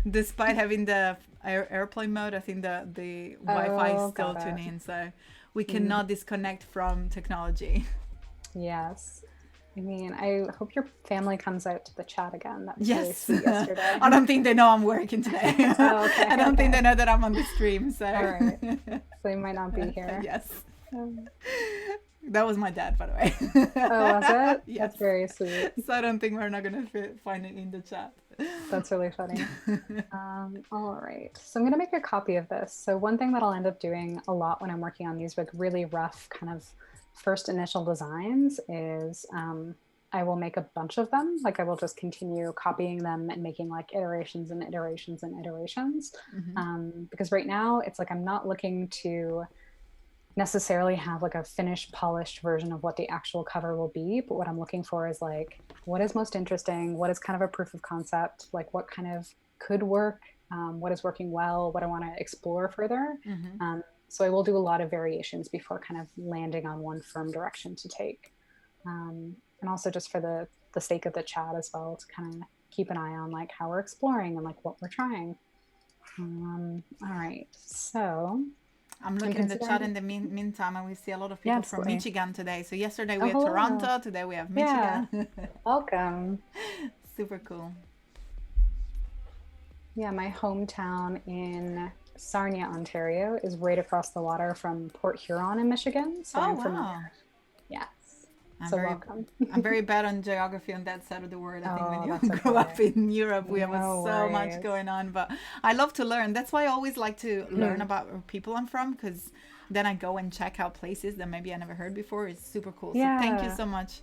despite having the airplane mode, I think the Wi-Fi is still tuning in, so we cannot disconnect from technology. Yes. I mean, I hope your family comes out to the chat again. That was really sweet yesterday. I don't think they know I'm working today. Okay. I don't think they know that I'm on the stream. So. All right. So they might not be here. Yes. That was my dad, by the way. Oh, was it? Yes. That's very sweet. So I don't think we're not going to find it in the chat. That's really funny. All right. So I'm going to make a copy of this. So one thing that I'll end up doing a lot when I'm working on these like really rough kind of first initial designs is I will make a bunch of them. Like I will just continue copying them and making like iterations and iterations and iterations. Because right now it's like I'm not looking to necessarily have like a finished, polished version of what the actual cover will be. But what I'm looking for is like, what is most interesting? What is kind of a proof of concept? Like what kind of could work? What is working well? What I want to explore further. So I will do a lot of variations before kind of landing on one firm direction to take. And also just for the sake of the chat as well, to kind of keep an eye on like how we're exploring and like what we're trying. All right, so. I'm looking in the chat in the meantime, and we see a lot of people from Michigan today. So yesterday we had Toronto, today we have Michigan. Yeah. Welcome. Super cool. Yeah, my hometown in Sarnia, Ontario is right across the water from Port Huron in Michigan. So I'm familiar. Yes. Welcome. I'm very bad on geography on that side of the world. I think when you grow up in Europe, we have so much going on. But I love to learn. That's why I always like to learn about people I'm from, because then I go and check out places that maybe I never heard before. It's super cool. Yeah. So thank you so much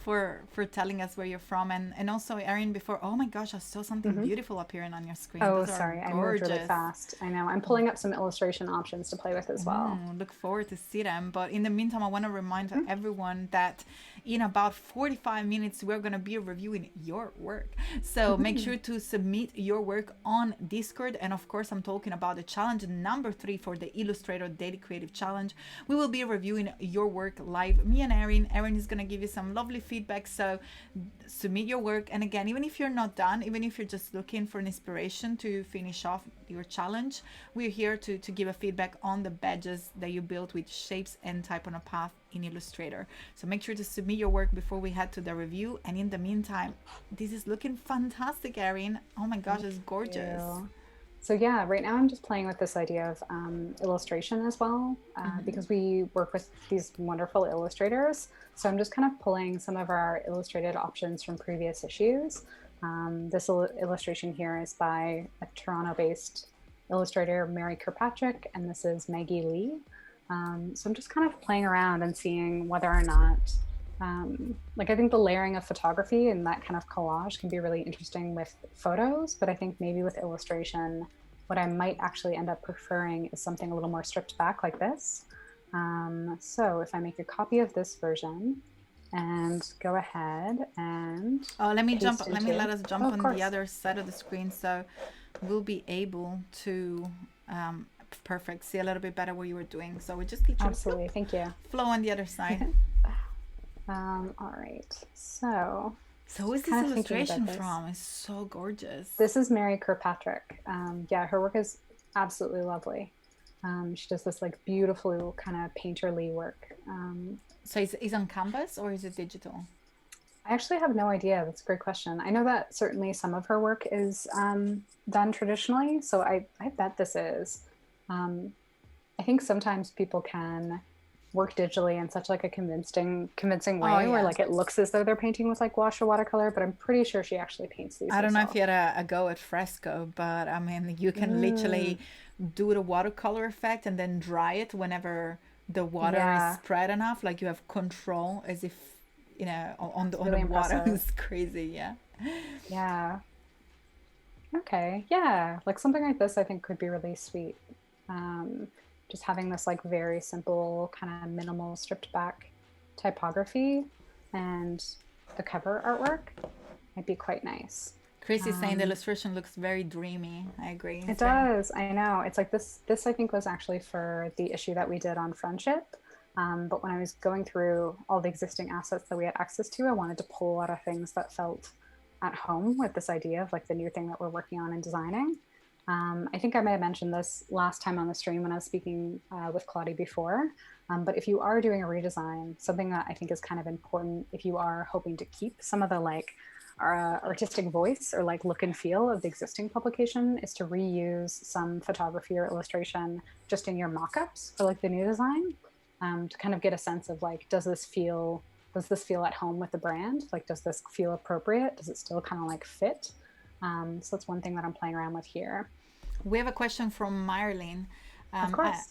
for telling us where you're from. And also, Erin, before, oh my gosh, I saw something beautiful appearing on your screen. Oh, Those are sorry, I moved really gorgeous. fast. I know. I'm pulling up some illustration options to play with as well. Look forward to see them. But in the meantime, I want to remind everyone that in about 45 minutes, we're going to be reviewing your work. So make sure to submit your work on Discord. And of course, I'm talking about the challenge number 3 for the Illustrator Daily Creative Challenge. We will be reviewing your work live. Me and Erin. Erin is going to give you some lovely feedback. So submit your work. And again, even if you're not done, even if you're just looking for an inspiration to finish off your challenge, we're here to give a feedback on the badges that you built with shapes and type on a path in Illustrator. So make sure to submit your work before we head to the review. And in the meantime, this is looking fantastic, Erin. Oh my gosh, it's gorgeous. So yeah, right now I'm just playing with this idea of illustration as well, because we work with these wonderful illustrators. So I'm just kind of pulling some of our illustrated options from previous issues. This illustration here is by a Toronto-based illustrator, Mary Kirkpatrick, and this is Maggie Lee. So I'm just kind of playing around and seeing whether or not, like, I think the layering of photography and that kind of collage can be really interesting with photos, but I think maybe with illustration, what I might actually end up preferring is something a little more stripped back like this. So if I make a copy of this version and go ahead and let us jump on course. the other side of the screen, so we'll be able to perfect, see a little bit better what you were doing. So we just literally absolutely, thank you. Flow on the other side. All right, so who is this illustration from? It's so gorgeous. This is Mary Kirkpatrick. Yeah, her work is absolutely lovely. She does this like beautiful kind of painterly work. So is on canvas or is it digital? I actually have no idea. That's a great question. I know that certainly some of her work is done traditionally, so I bet this is. I think sometimes people can work digitally in such like a convincing way where like it looks as though they're painting with like gouache or watercolor, but I'm pretty sure she actually paints these. I don't know if you had a go at fresco, but I mean, you can literally do the watercolor effect and then dry it whenever the water is spread enough. Like you have control as if, you know, on the water. It's crazy. Yeah. Okay. Yeah. Like something like this, I think could be really sweet. Just having this like very simple kind of minimal stripped back typography and the cover artwork might be quite nice. Chris is saying the illustration looks very dreamy. I agree. It does. I know. It's like this I think was actually for the issue that we did on friendship. But when I was going through all the existing assets that we had access to, I wanted to pull a lot of things that felt at home with this idea of like the new thing that we're working on and designing. I think I may have mentioned this last time on the stream when I was speaking with Kladi before, but if you are doing a redesign, something that I think is kind of important if you are hoping to keep some of the like artistic voice or like look and feel of the existing publication is to reuse some photography or illustration just in your mock-ups for like the new design, to kind of get a sense of like, does this feel at home with the brand? Like, does this feel appropriate? Does it still kind of like fit? So that's one thing that I'm playing around with here. We have a question from Marilyn. Of course.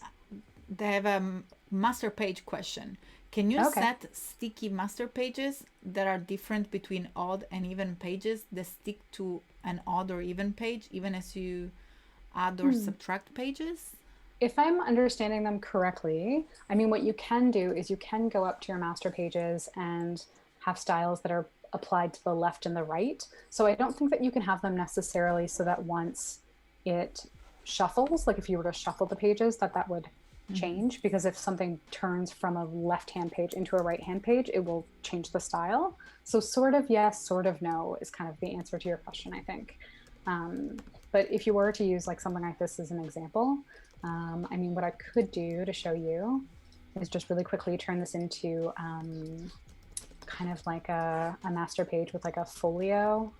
They have a master page question. Can you set sticky master pages that are different between odd and even pages that stick to an odd or even page, even as you add or subtract pages? If I'm understanding them correctly, I mean, what you can do is you can go up to your master pages and have styles that are applied to the left and the right. So I don't think that you can have them necessarily so that once it shuffles, like if you were to shuffle the pages, that would change, because if something turns from a left-hand page into a right-hand page, it will change the style. So sort of yes, sort of no is kind of the answer to your question, I think. But if you were to use like something like this as an example, I mean, what I could do to show you is just really quickly turn this into kind of like a master page with like a folio.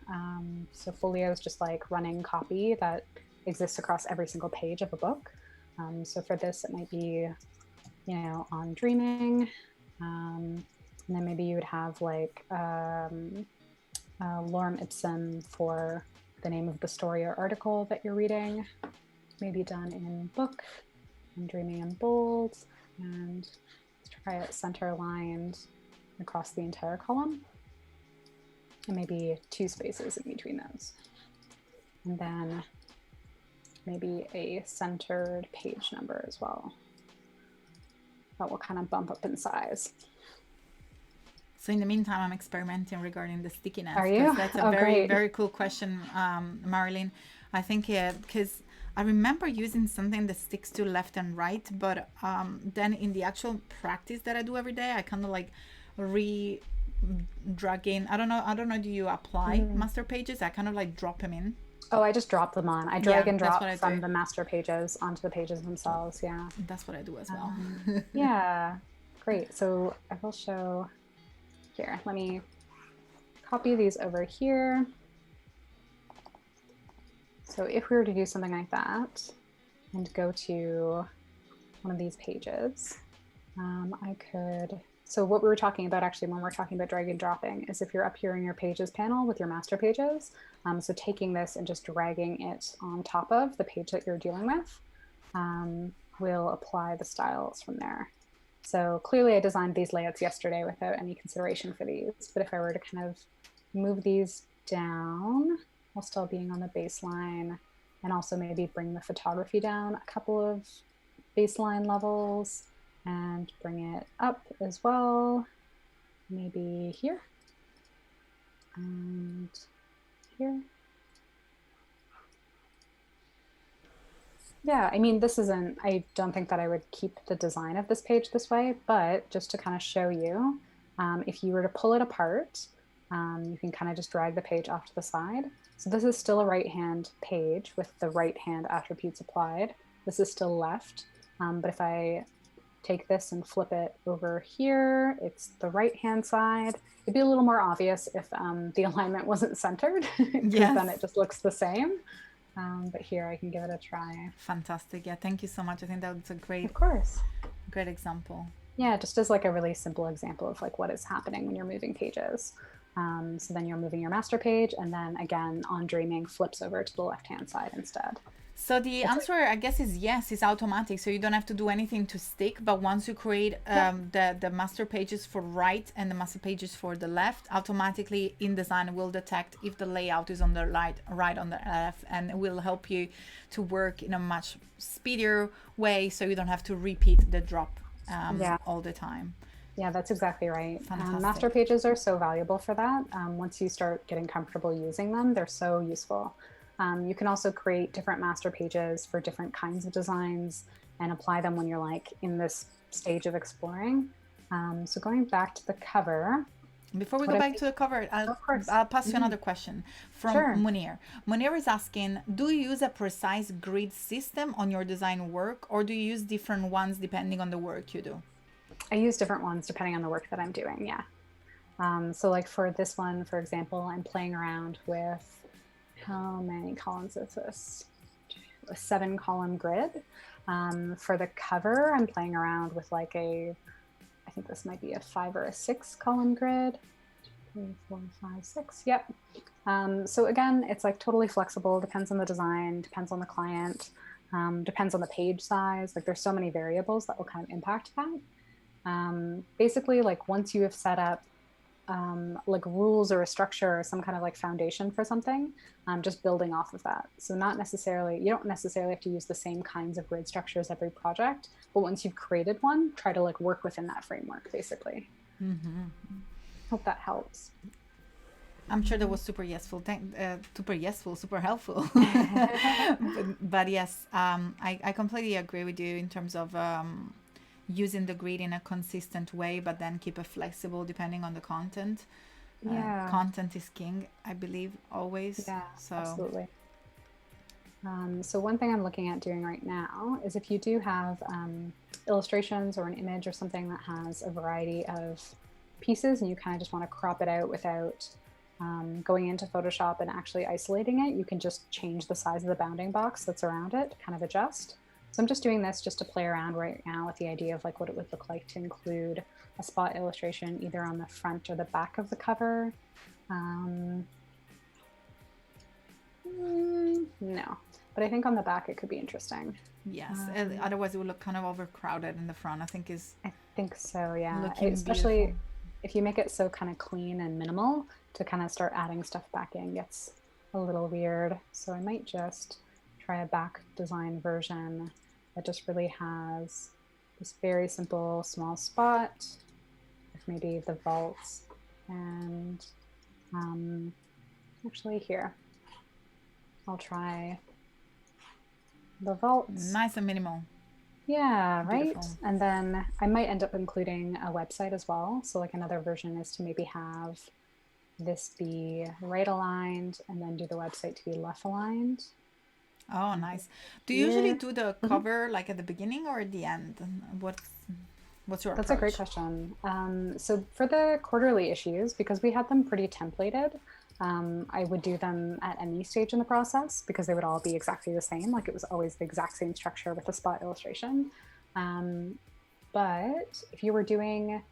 So folio is just like running copy that exists across every single page of a book. So for this, it might be, you know, on dreaming. And then maybe you would have like lorem ipsum for the name of the story or article that you're reading, maybe done in book, and dreaming in bold, and let's try it center lined across the entire column. and maybe 2 spaces in between those. And then maybe a centered page number as well. That will kind of bump up in size. So in the meantime, I'm experimenting regarding the stickiness. Are you? That's a very cool question, Marilyn. I think because I remember using something that sticks to left and right, but then in the actual practice that I do every day, I kind of like drag in. I don't know. Do you apply master pages? I kind of like drop them in. Oh, I just drop them on. I drag and drop from the master pages onto the pages themselves. Yeah. That's what I do as well. Yeah. Great. So I will show here. Let me copy these over here. So if we were to do something like that and go to one of these pages, I could, so what we were talking about actually when we're talking about drag and dropping is if you're up here in your pages panel with your master pages, so taking this and just dragging it on top of the page that you're dealing with, will apply the styles from there. So clearly I designed these layouts yesterday without any consideration for these, but if I were to kind of move these down while still being on the baseline, and also maybe bring the photography down a couple of baseline levels and bring it up as well, maybe here and here. Yeah, I mean, this isn't, I don't think that I would keep the design of this page this way, but just to kind of show you, if you were to pull it apart, you can kind of just drag the page off to the side. So this is still a right-hand page with the right-hand attributes applied. This is still left, but if I take this and flip it over here, it's the right-hand side. It'd be a little more obvious if the alignment wasn't centered, because then it just looks the same. But here I can give it a try. Fantastic. Yeah, thank you so much. I think that's a great example. Yeah, just as like a really simple example of like what is happening when you're moving pages. So then you're moving your master page, and then again on dreaming flips over to the left-hand side instead. So the answer, I guess, is yes. It's automatic, so you don't have to do anything to stick. But once you create the master pages for right and the master pages for the left, automatically InDesign will detect if the layout is on the right on the left, and it will help you to work in a much speedier way, so you don't have to repeat the drop all the time. Yeah, that's exactly right. Master pages are so valuable for that. Once you start getting comfortable using them, they're so useful. You can also create different master pages for different kinds of designs and apply them when you're like in this stage of exploring. So going back to the cover. Before we go back to the cover, I'll pass you another question from Munir. Munir is asking, do you use a precise grid system on your design work, or do you use different ones depending on the work you do? I use different ones depending on the work that I'm doing, yeah. So like for this one, for example, I'm playing around with, how many columns is this? A 7-column grid. For the cover, I'm playing around with like I think this might be a 5 or a 6-column grid. 3, 4, 5, 6, yep. So again, it's like totally flexible, depends on the design, depends on the client, depends on the page size. Like there's so many variables that will kind of impact that. Basically, like once you have set up like rules or a structure or some kind of like foundation for something, just building off of that. So you don't necessarily have to use the same kinds of grid structures every project, but once you've created one, try to like work within that framework, basically. Hope that helps. I'm sure that was super useful. Super helpful. but yes, I completely agree with you in terms of using the grid in a consistent way, but then keep it flexible depending on the content. Content is king, I believe, always. Yeah, absolutely. So one thing I'm looking at doing right now is if you do have illustrations or an image or something that has a variety of pieces and you kind of just want to crop it out without going into Photoshop and actually isolating it, you can just change the size of the bounding box that's around it to kind of adjust. So I'm just doing this just to play around right now with the idea of like what it would look like to include a spot illustration either on the front or the back of the cover. No, but I think on the back it could be interesting. Yes, otherwise it would look kind of overcrowded in the front. I think so, yeah. Especially beautiful. If you make it so kind of clean and minimal, to kind of start adding stuff back in gets a little weird. So I might just try a back design version that just really has this very simple small spot with maybe the vaults and actually here, I'll try the vaults. Nice and minimal. Yeah, right. Beautiful. And then I might end up including a website as well. So like another version is to maybe have this be right aligned and then do the website to be left aligned. Oh, nice. Do you usually do the cover like at the beginning or at the end? What's your That's approach? a great question. So for the quarterly issues, because we had them pretty templated, I would do them at any stage in the process because they would all be exactly the same. Like it was always the exact same structure with a spot illustration. But if you were doing,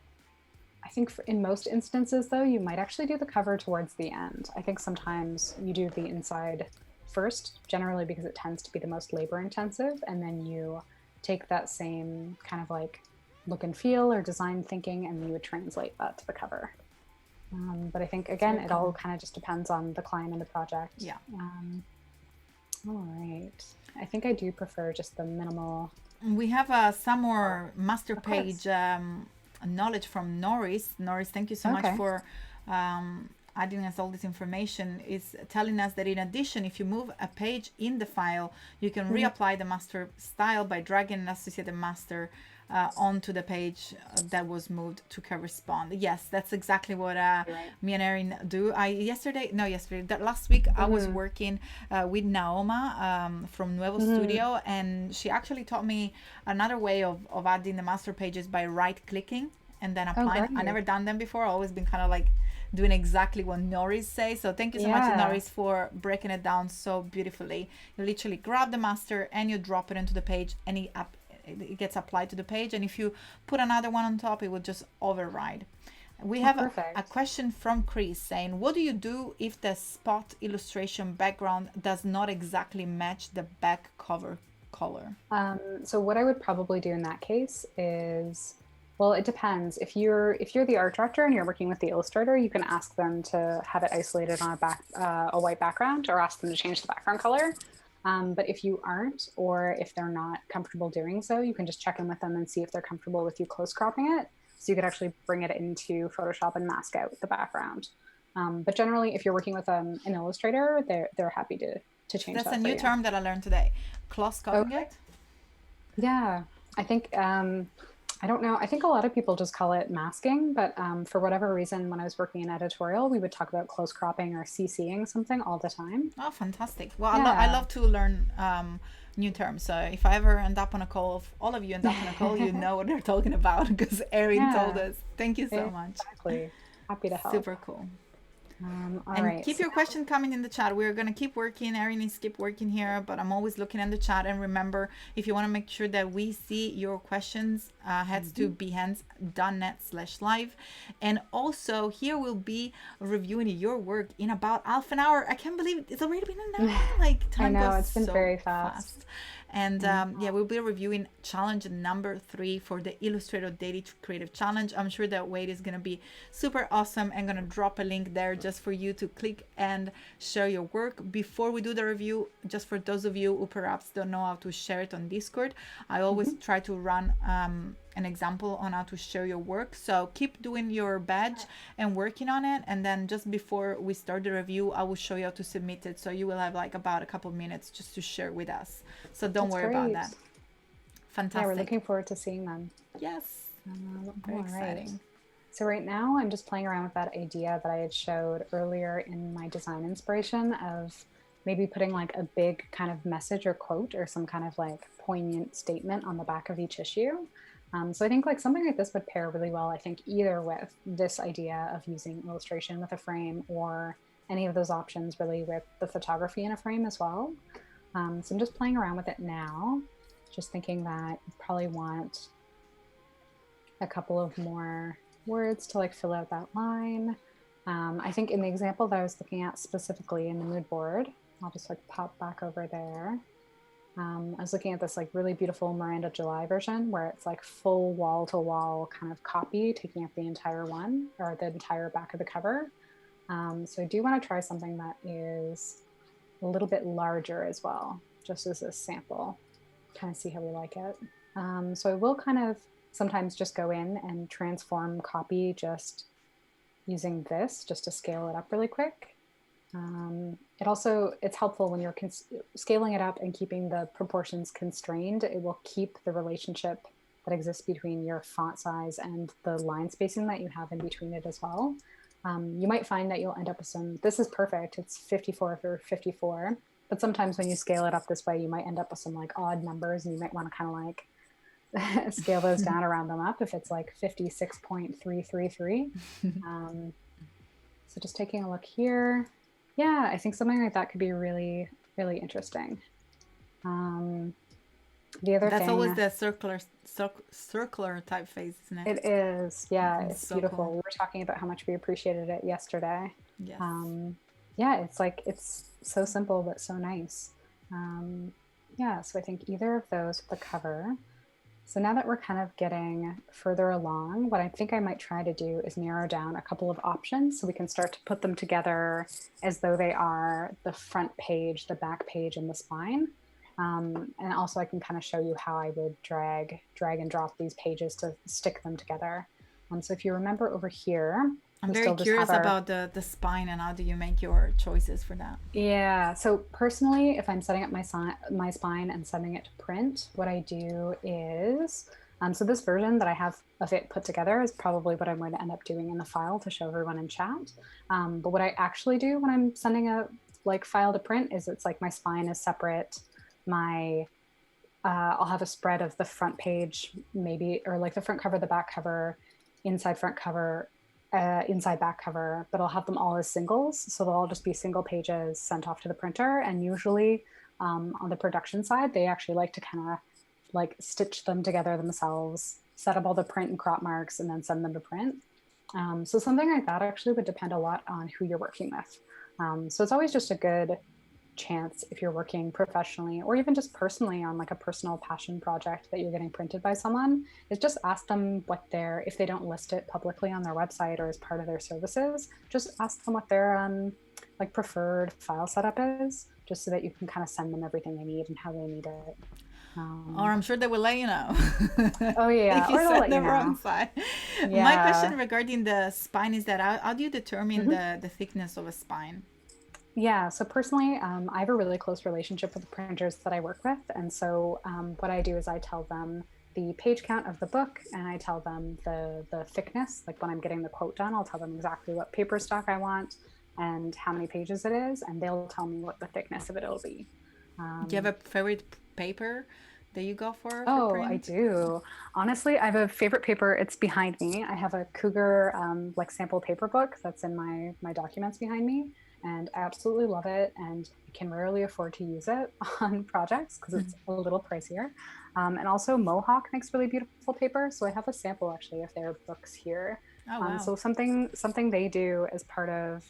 I think in most instances though, you might actually do the cover towards the end. I think sometimes you do the inside first, generally because it tends to be the most labor intensive. And then you take that same kind of like look and feel or design thinking and you would translate that to the cover. But I think, again, it all kind of just depends on the client and the project. Yeah. All right. I think I do prefer just the minimal. We have some more master page knowledge from Norris. Norris, thank you so much for adding us all this information. Is telling us that in addition, if you move a page in the file, you can reapply the master style by dragging an associated master onto the page that was moved to correspond. Yes, that's exactly what me and Erin do. Last week I was working with Naoma from Nuevo Studio, and she actually taught me another way of adding the master pages by right clicking and then applying. I never done them before. I've always been kind of like doing exactly what Norris says. So thank you so much, Norris, for breaking it down so beautifully. You literally grab the master and you drop it into the page, and it gets applied to the page, and if you put another one on top, it will just override. We have a question from Chris saying, what do you do if the spot illustration background does not exactly match the back cover color? So what I would probably do in that case is, well, it depends. If you're the art director and you're working with the illustrator, you can ask them to have it isolated on a white background, or ask them to change the background color. But if you aren't, or if they're not comfortable doing so, you can just check in with them and see if they're comfortable with you close cropping it. So you could actually bring it into Photoshop and mask out the background. But generally, if you're working with an illustrator, they're happy to change that. That's a new term that I learned today. Close cropping it? Yeah, I think, I don't know. I think a lot of people just call it masking, but for whatever reason, when I was working in editorial, we would talk about close cropping or CCing something all the time. Oh, fantastic. Well, I love to learn new terms. So if I ever end up on a call, if all of you end up on a call, you know what they're talking about because Erin told us. Thank you so much. Exactly. Happy to help. Super cool. Right. Keep your question coming in the chat. We're going to keep working. Erin is keep working here, but I'm always looking in the chat. And remember, if you want to make sure that we see your questions, head to behance.net/live. And also here we'll be reviewing your work in about half an hour. I can't believe it's already been an hour. Like time I know, goes it's been so very fast. And we'll be reviewing challenge number 3 for the Illustrator Daily Creative Challenge. I'm sure that Wade is going to be super awesome. I'm going to drop a link there just for you to click and share your work. Before we do the review, just for those of you who perhaps don't know how to share it on Discord, I always try to run an example on how to share your work. So keep doing your badge and working on it. And then just before we start the review, I will show you how to submit it. So you will have like about a couple minutes just to share with us. So don't worry about that. Fantastic. Yeah, we're looking forward to seeing them. Yes. Very exciting. Right. So right now I'm just playing around with that idea that I had showed earlier in my design inspiration of maybe putting like a big kind of message or quote or some kind of like poignant statement on the back of each issue. So I think like something like this would pair really well, I think, either with this idea of using illustration with a frame or any of those options really with the photography in a frame as well. So I'm just playing around with it now, just thinking that you probably want a couple of more words to like fill out that line. I think in the example that I was looking at specifically in the mood board, I'll just like pop back over there. I was looking at this like really beautiful Miranda July version where it's like full wall to wall kind of copy taking up the entire one or the entire back of the cover. So I do want to try something that is a little bit larger as well, just as a sample, kind of see how we like it. So I will kind of sometimes just go in and transform copy just using this just to scale it up really quick. It's helpful when you're scaling it up and keeping the proportions constrained. It will keep the relationship that exists between your font size and the line spacing that you have in between it as well. You might find that you'll end up with this is perfect, it's 54 for 54, but sometimes when you scale it up this way, you might end up with some like odd numbers, and you might want to kind of like scale those down or round them up if it's like 56.333. So just taking a look here. Yeah, I think something like that could be really, really interesting. The other That's thing, always the circular typeface, isn't it? it is. Yeah, It's it's so beautiful. cool. We were talking about how much we appreciated it yesterday. Yes. Yeah, it's so simple but so nice. Yeah, so I think either of those with the cover. So now that we're kind of getting further along, what I think I might try to do is narrow down a couple of options so we can start to put them together as though they are the front page, the back page, and the spine. And also I can kind of show you how I would drag and drop these pages to stick them together. So if you remember over here, I'm very curious about the spine, and how do you make your choices for that? Yeah, so personally, if I'm setting up my spine and sending it to print, what I do is, so this version that I have of it put together is probably what I'm going to end up doing in the file to show everyone in chat. But what I actually do when I'm sending a file to print is it's like my spine is separate. I'll have a spread of the front page, maybe, or like the front cover, the back cover, inside front cover, inside back cover, but I'll have them all as singles. So they'll all just be single pages sent off to the printer. And usually on the production side, they actually like to kind of like stitch them together themselves, set up all the print and crop marks, and then send them to print. So something like that actually would depend a lot on who you're working with. So it's always just a good chance, if you're working professionally or even just personally on like a personal passion project that you're getting printed by someone, is just ask them what if they don't list it publicly on their website or as part of their services, just ask them what their like preferred file setup is, just so that you can kind of send them everything they need and how they need it. Or I'm sure they will let you know. Oh yeah, if you or send the wrong side. Yeah. My question regarding the spine is that how do you determine the thickness of a spine? Yeah, so personally, I have a really close relationship with the printers that I work with. And so what I do is I tell them the page count of the book, and I tell them the thickness. Like when I'm getting the quote done, I'll tell them exactly what paper stock I want and how many pages it is, and they'll tell me what the thickness of it will be. Do you have a favorite paper that you go for print? I do. Honestly, I have a favorite paper. It's behind me. I have a Cougar like sample paper book that's in my documents behind me. And I absolutely love it, and I can rarely afford to use it on projects because it's a little pricier. And also Mohawk makes really beautiful paper, so I have a sample actually of their books here. Oh, wow. So something they do as part of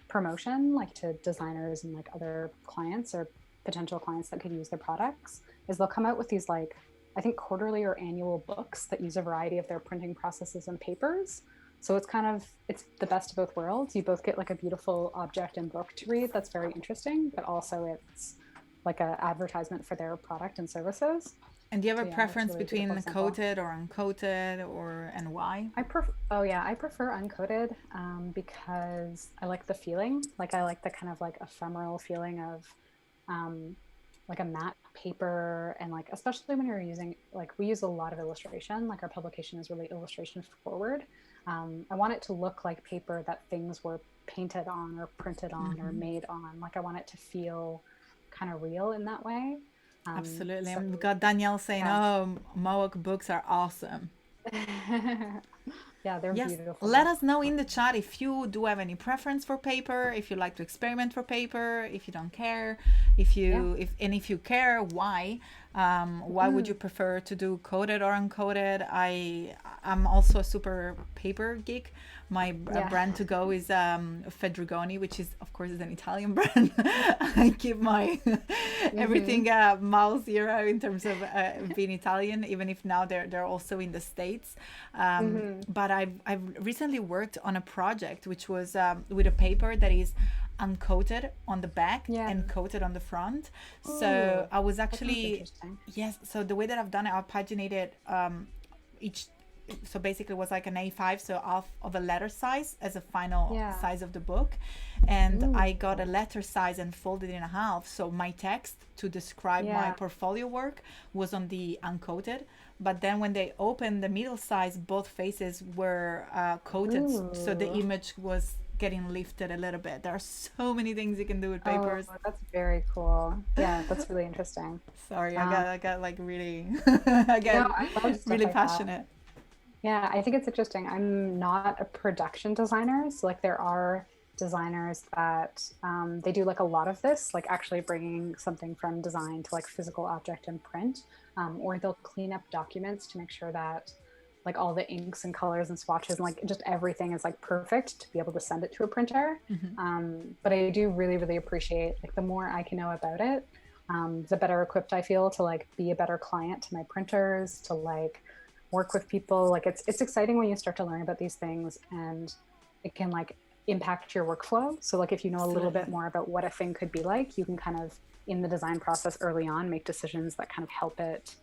promotion, like to designers and like other clients or potential clients that could use their products, is they'll come out with these like, I think quarterly or annual books that use a variety of their printing processes and papers. So it's the best of both worlds. You both get like a beautiful object and book to read that's very interesting, but also it's like an advertisement for their product and services. And do you have a preference really between coated or uncoated, and why? I prefer uncoated because I like the feeling. Like I like the kind of like ephemeral feeling of like a matte paper, and like especially when you're using, like we use a lot of illustration, like our publication is really illustration forward. I want it to look like paper that things were painted on or printed on or made on. Like I want it to feel kind of real in that way. Absolutely. So, we've got Danielle saying, oh, Mohawk books are awesome. Yeah, they're beautiful. Let us know in the chat if you do have any preference for paper, if you like to experiment for paper, if you don't care, if you care, why. Why would you prefer to do coated or uncoated? I'm also a super paper geek. My brand to go is Fedrigoni, which is of course is an Italian brand. I keep my everything mouse zero in terms of being Italian, even if now they're also in the States. But I've recently worked on a project which was with a paper that is uncoated on the back and coated on the front. So I was actually so the way that I've done it, I've paginated each, so basically it was like an A5, so half of a letter size as a final size of the book, and I got a letter size and folded in half, so my text to describe my portfolio work was on the uncoated, but then when they opened the middle size, both faces were coated. So the image was getting lifted a little bit. There are so many things you can do with papers. That's very cool. Yeah, that's really interesting. Sorry, I got like really I get really passionate. Yeah, I think it's interesting. I'm not a production designer, so like there are designers that they do like a lot of this, like actually bringing something from design to like physical object and print, or they'll clean up documents to make sure that like all the inks and colors and swatches and like just everything is like perfect to be able to send it to a printer. But I do really, really appreciate like the more I can know about it, the better equipped I feel to like be a better client to my printers, to like work with people. Like it's exciting when you start to learn about these things and it can like impact your workflow. So like if you know a little bit more about what a thing could be like, you can kind of in the design process early on make decisions that kind of help it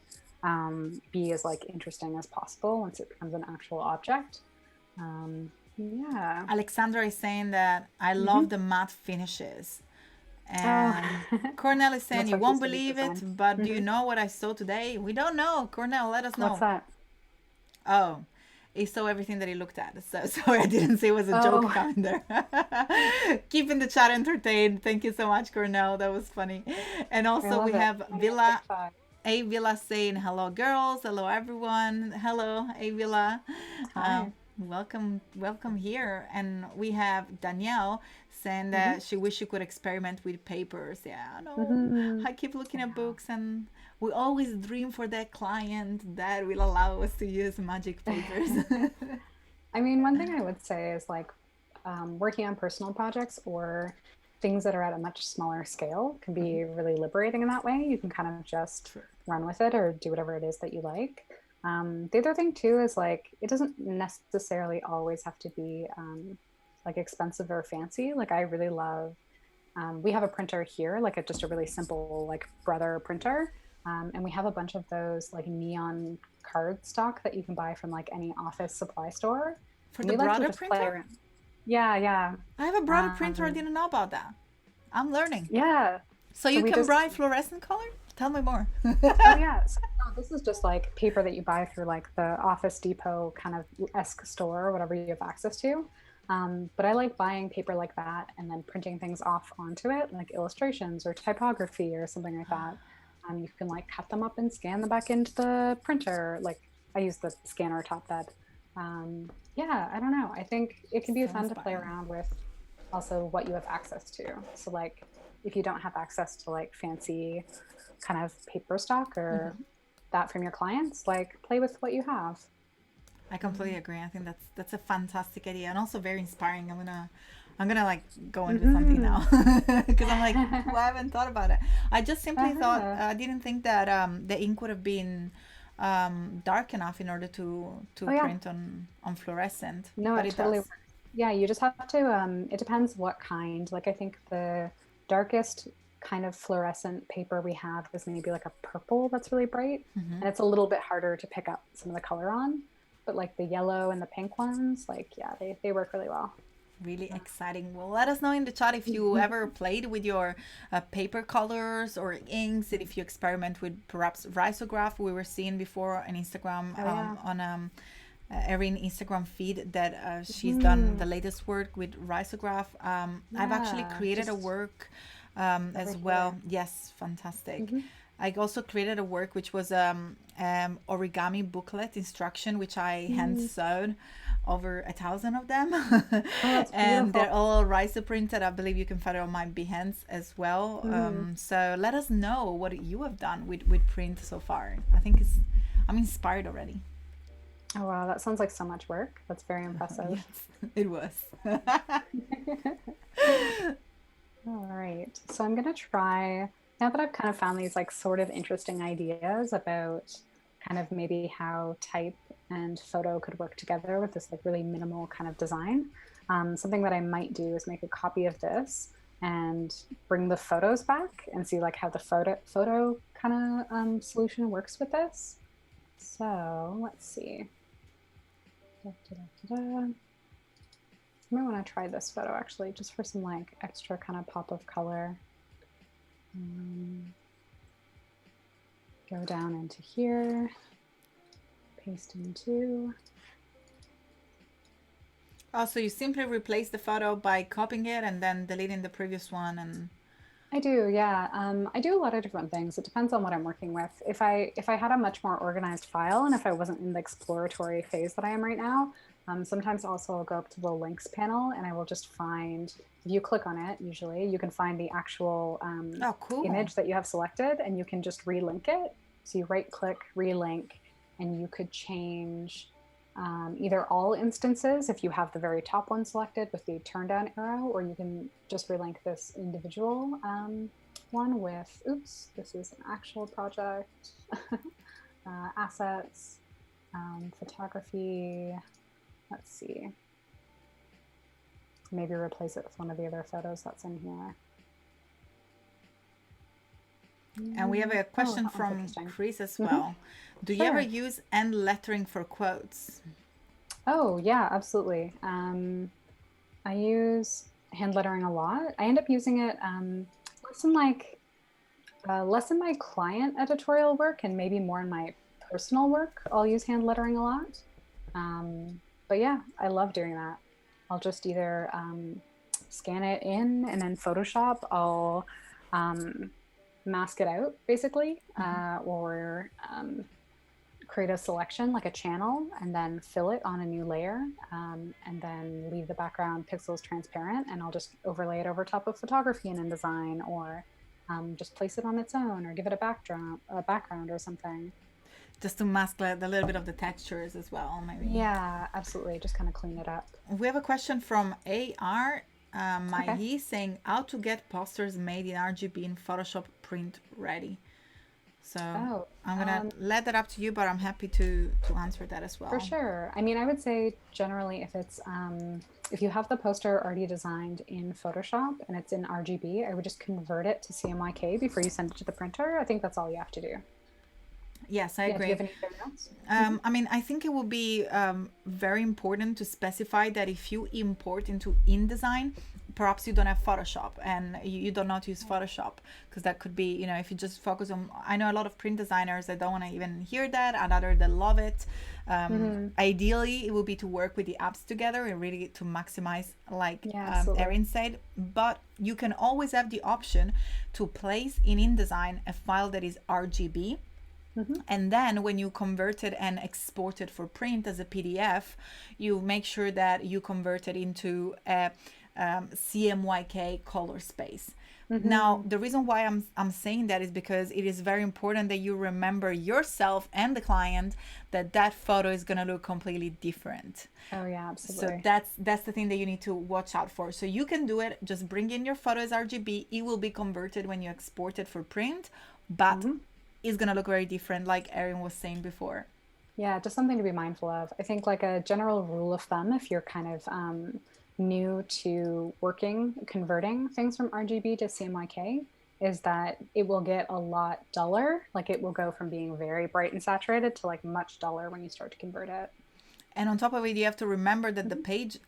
be as like interesting as possible once it becomes an actual object. Alexandra is saying that I love the matte finishes. And Cornell is saying you won't believe it, but do you know what I saw today? We don't know. Cornell, let us know. What's that? Oh, he saw everything that he looked at. So sorry, I didn't say it was a joke coming there. Keeping the chat entertained. Thank you so much, Cornell. That was funny. And also we have Villa. A Villa saying hello, girls. Hello, everyone. Hello, A Villa. Welcome here. And we have Danielle saying that she wish she could experiment with papers. Yeah, I know. I keep looking at books, and we always dream for that client that will allow us to use magic papers. I mean, one thing I would say is like working on personal projects or things that are at a much smaller scale can be really liberating in that way. You can kind of just run with it or do whatever it is that you like. The other thing too is like it doesn't necessarily always have to be like expensive or fancy. Like I really love, we have a printer here, like just a really simple like Brother printer, and we have a bunch of those like neon card stock that you can buy from like any office supply store. For the Brother printer? Yeah. I have a Brother printer. I didn't know about that. I'm learning. Yeah. So you can buy fluorescent color? Tell me more. So this is just like paper that you buy through like the Office Depot kind of esque store or whatever you have access to. But I like buying paper like that and then printing things off onto it, like illustrations or typography or something like that. You can like cut them up and scan them back into the printer. Like I use the scanner top bed. I don't know. I think it can be fun to play around with also what you have access to. So like if you don't have access to like fancy kind of paper stock or that from your clients, like play with what you have. I completely agree. I think that's a fantastic idea and also very inspiring. I'm gonna like go into something now because I'm like, well, I haven't thought about it. I just simply thought I didn't think that the ink would have been dark enough in order to print on fluorescent. No, but it totally works. Yeah, you just have to it depends what kind. Like I think the darkest kind of fluorescent paper we have is maybe like a purple that's really bright, and it's a little bit harder to pick up some of the color on, but like the yellow and the pink ones, like they work really well. Really exciting. Well, let us know in the chat if you ever played with your paper colors or inks, and if you experiment with perhaps risograph. We were seeing before on Instagram on Erin Instagram feed that she's done the latest work with risograph. I've actually created a work as well. Yes, fantastic. I also created a work which was origami booklet instruction, which I hand sewed. over 1,000 of them. Oh, that's And beautiful. they're all riser printed. I believe you can find it on my Behance as well. So let us know what you have done with print so far. I think I'm inspired already. Oh, wow. That sounds like so much work. That's very impressive. Yes, it was. All right. So I'm going to try, now that I've kind of found these like sort of interesting ideas about kind of maybe how type and photo could work together with this like really minimal kind of design. Something that I might do is make a copy of this and bring the photos back and see like how the photo kind of solution works with this. So let's see. Da, da, da, da, da. I might want to try this photo actually, just for some like extra kind of pop of color. Go down into here, paste into. Oh, so you simply replace the photo by copying it and then deleting the previous one and I do, yeah. I do a lot of different things. It depends on what I'm working with. If I had a much more organized file and if I wasn't in the exploratory phase that I am right now, sometimes also I'll go up to the links panel and I will just find, if you click on it, usually you can find the actual oh, cool. image that you have selected and you can just relink it. So you right click, relink, and you could change either all instances if you have the very top one selected with the turn down arrow, or you can just relink this individual one with, oops, this is an actual project, assets, photography, let's see, maybe replace it with one of the other photos that's in here. And we have a question from Chris as well. Do you ever use end lettering for quotes? Oh, yeah, absolutely. I use hand lettering a lot. I end up using it less in my client editorial work and maybe more in my personal work. I'll use hand lettering a lot. But yeah, I love doing that. I'll just either scan it in and then Photoshop, I'll mask it out basically, or create a selection like a channel and then fill it on a new layer, and then leave the background pixels transparent, and I'll just overlay it over top of photography and InDesign, or just place it on its own, or give it a background or something. Just to mask a little bit of the textures as well, maybe. Yeah, absolutely. Just kind of clean it up. We have a question from AR McPhee saying how to get posters made in RGB in Photoshop print ready. So I'm gonna let that up to you, but I'm happy to answer that as well. For sure. I mean, I would say generally if it's if you have the poster already designed in Photoshop and it's in RGB, I would just convert it to CMYK before you send it to the printer. I think that's all you have to do. Yes, I agree. Do you have anything else? I mean, I think it will be very important to specify that if you import into InDesign, perhaps you don't have Photoshop and you do not use Photoshop, because that could be, if you just focus on, I know a lot of print designers that don't want to even hear that, and others that love it. Ideally, it would be to work with the apps together and really to maximize, like Erin said, but you can always have the option to place in InDesign a file that is RGB. And then when you convert it and export it for print as a PDF, you make sure that you convert it into a CMYK color space. Now, the reason why I'm saying that is because it is very important that you remember yourself and the client that photo is going to look completely different. Oh yeah, absolutely. So that's the thing that you need to watch out for. So you can do it, just bring in your photo as RGB. It will be converted when you export it for print, but it's going to look very different, like Erin was saying before. Yeah, just something to be mindful of. I think like a general rule of thumb, if you're kind of new to converting things from RGB to CMYK, is that it will get a lot duller. Like it will go from being very bright and saturated to like much duller when you start to convert it. And on top of it, you have to remember that the page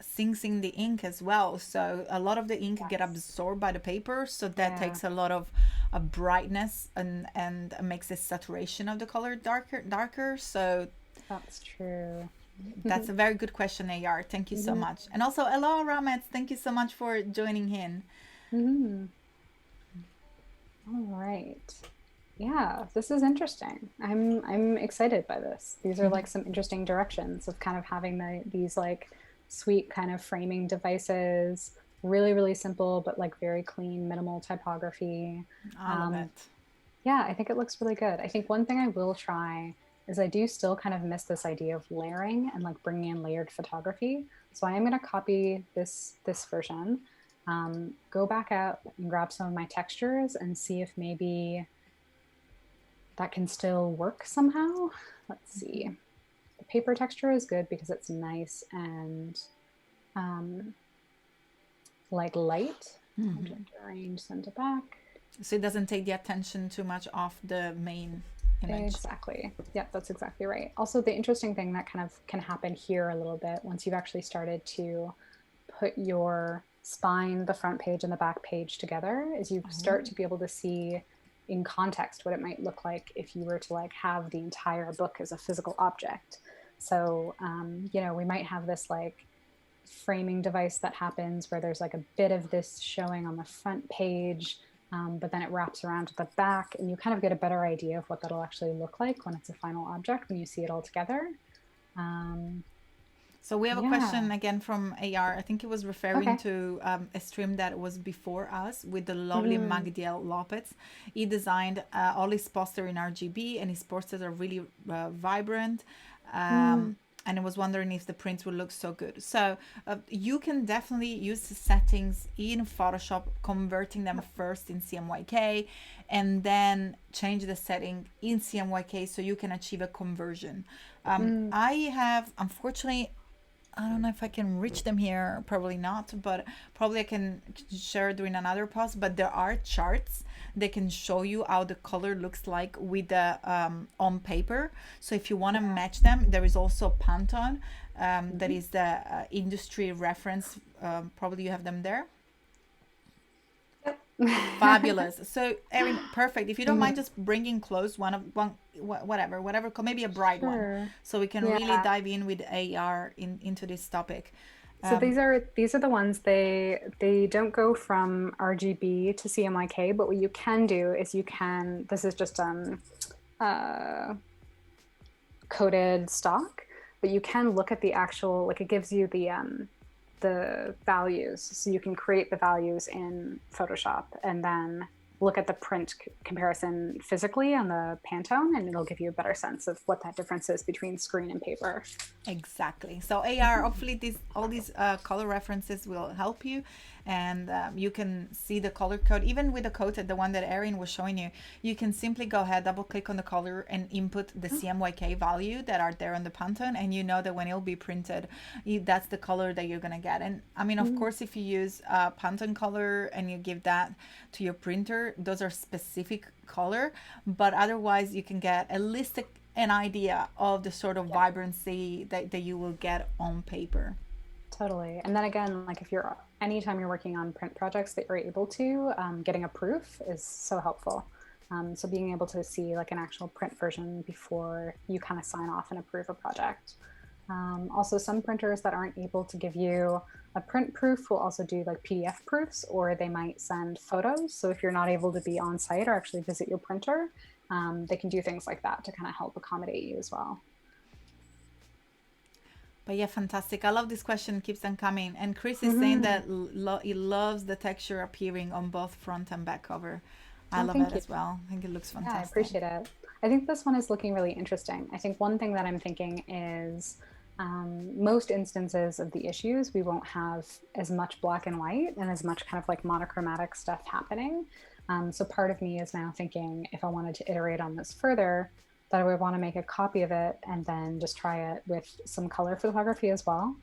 sinks in the ink as well. So a lot of the ink get absorbed by the paper. So that takes a lot of brightness and makes the saturation of the color darker. So that's true. That's a very good question, AR. Thank you so much. And also, hello, Ramet. Thank you so much for joining in. All right. Yeah, this is interesting. I'm excited by this. These are like some interesting directions of kind of having these like sweet kind of framing devices, really, really simple, but like very clean, minimal typography. I love Um, it. yeah, I think it looks really good. I think one thing I will try is I do still kind of miss this idea of layering and like bringing in layered photography. So I am going to copy this version, go back out and grab some of my textures and see if maybe that can still work somehow. Let's see. The paper texture is good because it's nice and um, like light. I'll just arrange center back. So it doesn't take the attention too much off the main image. Exactly. Yeah, that's exactly right. Also, the interesting thing that kind of can happen here a little bit once you've actually started to put your spine, the front page, and the back page together is you start to be able to see in context what it might look like if you were to like have the entire book as a physical object. So, you know, we might have this like framing device that happens where there's like a bit of this showing on the front page, but then it wraps around to the back, and you kind of get a better idea of what that'll actually look like when it's a final object when you see it all together. Um, So we have a yeah. question again from AR. I think it was referring Okay. to a stream that was before us with the lovely Mm-hmm. Magdiel Lopez. He designed all his posters in RGB, and his posters are really vibrant. Mm, And I was wondering if the prints would look so good. So you can definitely use the settings in Photoshop, converting them first in CMYK, and then change the setting in CMYK so you can achieve a conversion. mm, I have, unfortunately, I don't know if I can reach them here. Probably not, but probably I can share during another post. But there are charts that can show you how the color looks like with the on paper. So if you want to yeah. match them, there is also Pantone. That Mm-hmm. is the industry reference. Probably you have them there. Yep. Fabulous. So, Erin, perfect. If you don't mind Mhm. just bringing close whatever, maybe a bright one, Sure. so we can really Yeah. dive in with AR into this topic. So Um, these are the ones they don't go from RGB to CMYK, but what you can do is you can this is just uh coded stock, but you can look at the actual like it gives you the values, so you can create the values in Photoshop and then look at the print comparison physically on the Pantone, and it'll give you a better sense of what that difference is between screen and paper. Exactly. So AR, hopefully these all these color references will help you, and you can see the color code. Even with the code, the one that Erin was showing you, you can simply go ahead, double click on the color, and input the Oh, CMYK value that are there on the Pantone, and you know that when it'll be printed, that's the color that you're gonna get. And I mean, of mm, course, if you use Pantone color and you give that to your printer, those are specific color, but otherwise you can get at least an idea of the sort of yeah. vibrancy that you will get on paper. Totally. And then again, like if you're anytime you're working on print projects that you're able to, getting a proof is so helpful. So being able to see like an actual print version before you kind of sign off and approve a project. Also, some printers that aren't able to give you a print proof will also do like PDF proofs, or they might send photos. So if you're not able to be on site or actually visit your printer, they can do things like that to kind of help accommodate you as well. But yeah, fantastic. I love this question, keeps on coming. And Chris is saying Mm-hmm. that he loves the texture appearing on both front and back cover. I Oh, love it thank you. as well. I think it looks Yeah, I fantastic. appreciate it. I think this one is looking really interesting. I think one thing that I'm thinking is most instances of the issues, we won't have as much black and white and as much kind of like monochromatic stuff happening. So part of me is now thinking if I wanted to iterate on this further, that I would want to make a copy of it and then just try it with some color photography as well,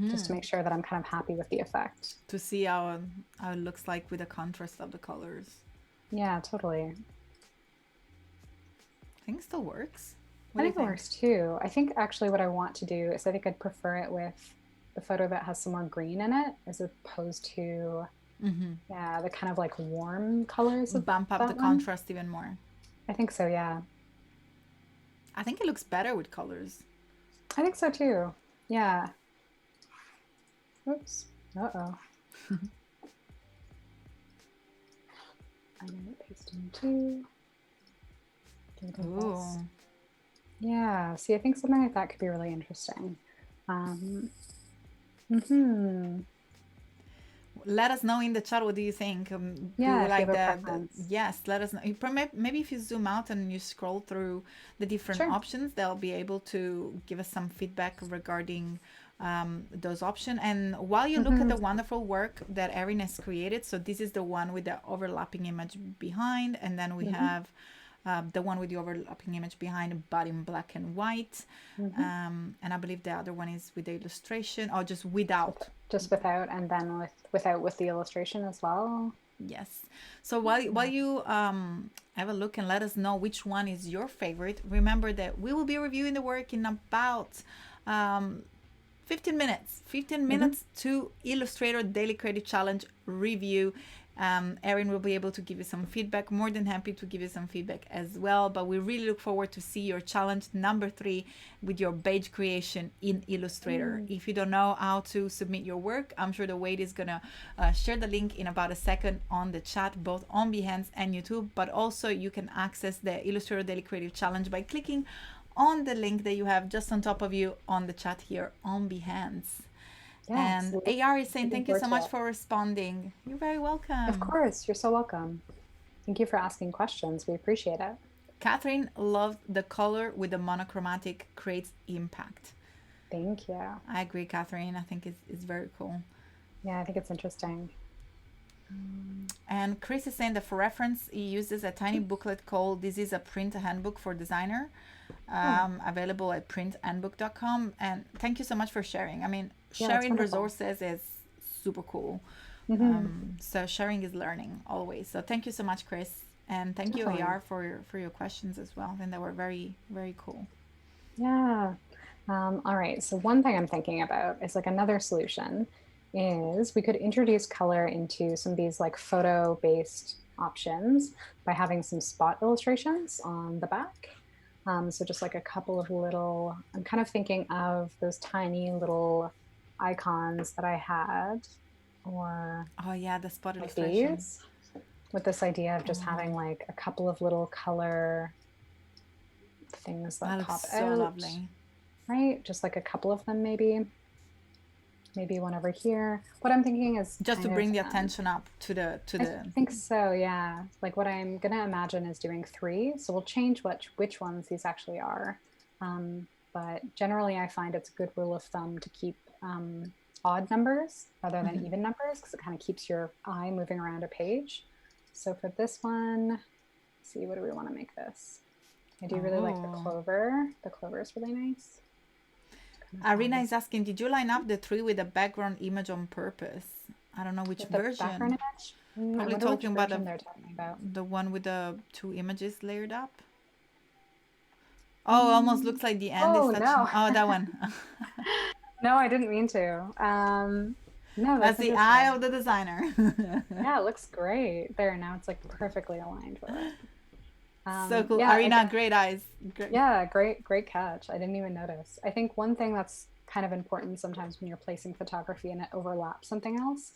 just to make sure that I'm kind of happy with the effect. To see how it looks like with the contrast of the colors. Yeah, totally. I think it still works. What I do you think it think? works too. I think actually what I want to do is I think I'd prefer it with the photo that has some more green in it as opposed to, yeah, the kind of like warm colors of Bump up the that one. contrast even more. I think so, yeah. I think it looks better with colors. I think so too. Yeah. Oops. Uh-oh. I know, paste in too. Do you think Ooh. that's... Yeah, see, I think something like that could be really interesting. Mhm. Let us know in the chat, what do you think? Do Yeah, you if you like have a the preference. yes, let us know. Maybe if you zoom out and you scroll through the different Sure. options, they'll be able to give us some feedback regarding those options. And while you look at Hmm. the wonderful work that Erin has created, so this is the one with the overlapping image behind, and then we Hmm. have the one with the overlapping image behind, but in black and white. Hmm. And I believe the other one is with the illustration, or just without. Just without, and then without with the illustration as well. Yes. So while you have a look and let us know which one is your favorite, remember that we will be reviewing the work in about um, 15 minutes. 15 Hmm. minutes to Illustrator Daily Creative Challenge review. Erin will be able to give you some feedback. More than happy to give you some feedback as well. But we really look forward to see your challenge number 3 with your page creation in Illustrator. If you don't know how to submit your work, I'm sure the Wade is gonna share the link in about a second on the chat, both on Behance and YouTube. But also you can access the Illustrator Daily Creative Challenge by clicking on the link that you have just on top of you on the chat here on Behance. Yeah, And absolutely. AR is saying, Looking thank you forward so to much it. for responding. You're very Of welcome. course, you're so welcome. Thank you for asking questions. We appreciate it. Catherine loved the color with the monochromatic creates impact. Thank you. I agree, Catherine. I think it's very cool. Yeah, I think it's interesting. And Chris is saying that for reference, he uses a tiny booklet called This is a Print Handbook for Designer, Oh, available at printhandbook.com. And thank you so much for sharing. I mean, yeah, that's sharing wonderful. resources is super cool. Hmm. So sharing is learning always. So thank you so much, Chris. And thank you, Definitely. AR, for your questions as well. And they were very, very cool. Yeah. All right. So one thing I'm thinking about is like another solution is we could introduce color into some of these like photo-based options by having some spot illustrations on the back. So just like a couple of little, I'm kind of thinking of those tiny little icons that I had, or Oh yeah, the spot like illustration. these, with this idea of just having Oh, like a couple of little color things that that looks pop so out, lovely. right? Just like a couple of them, maybe one over here. What I'm thinking is Just to kind of, bring the attention up to I the. think so, yeah. Like what I'm gonna imagine is doing three. So we'll change which ones these actually are. But generally, I find it's a good rule of thumb to keep odd numbers rather than even numbers because it kind of keeps your eye moving around a page. So for this one, let's see, what do we want to make this? I do really like the Oh, clover. The clover is really nice. Kind of have Arena is this asking, did you line up the tree with the background image on purpose? I don't know which with the background version. image. I Probably wonder which talking about version they're talking about. the one with the two images layered up. Oh, almost Mm. looks like the end is Oh touching. no. Oh, that one. No, I didn't mean to. No, That's that's the eye interesting. of the designer. Yeah, it looks great. There, now it's like perfectly aligned with it. So cool. Yeah, Arena, again, great eyes. Great. yeah, great catch. I didn't even notice. I think one thing that's kind of important sometimes when you're placing photography and it overlaps something else,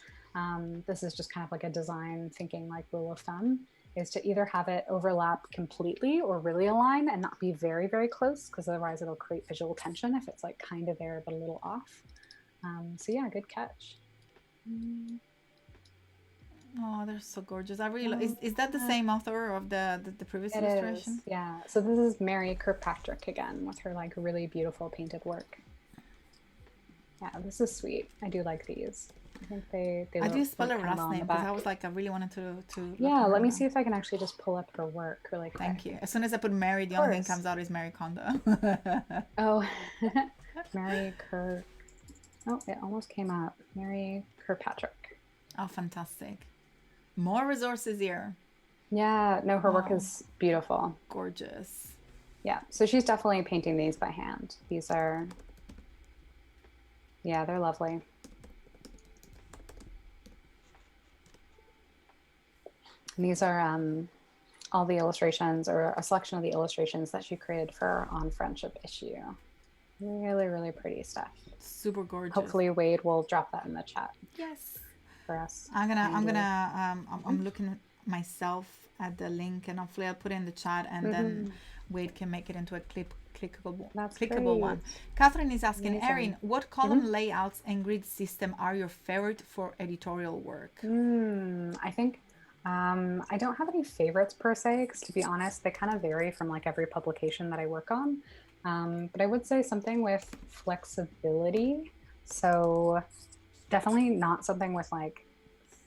this is just kind of like a design thinking like rule of thumb, is to either have it overlap completely or really align and not be very, very close, because otherwise it'll create visual tension if it's like kind of there but a little off. So yeah, good catch. Mm, Oh, they're so gorgeous. I really oh, is that the yeah. same author of the previous It is, illustration? yeah. So this is Mary Kirkpatrick again with her like really beautiful painted work. Yeah, this is sweet. I do like these. I think they How do you look spell work her kind of last well on the name? Because I back. was like, I really wanted to look Yeah, at let her me now. see if I can actually just pull up her work really Thank quick. you. As soon as I put Mary, Of the only thing that course. comes out is Mary Kondo. Oh, Mary Kirk. Oh, it almost came up. Mary Kirkpatrick. Oh, fantastic. More resources here. Yeah, no, her work Oh, is beautiful. gorgeous. Yeah, so she's definitely painting these by hand. These are, yeah, they're lovely. And these are all the illustrations, or a selection of the illustrations that she created for our On Friendship issue. Really, really pretty stuff. Super gorgeous. Hopefully Wade will drop that in the chat Yes. for us I'm kindly. gonna I'm looking myself at the link, and hopefully I'll put it in the chat, and then Mm-hmm. Wade can make it into a That's clickable one. great. Catherine is asking, Amazing. Erin, what column layouts and grid system are your favorite for editorial work? I think I don't have any favorites per se, because to be honest, they kind of vary from like every publication that I work on. But I would say something with flexibility. So definitely not something with like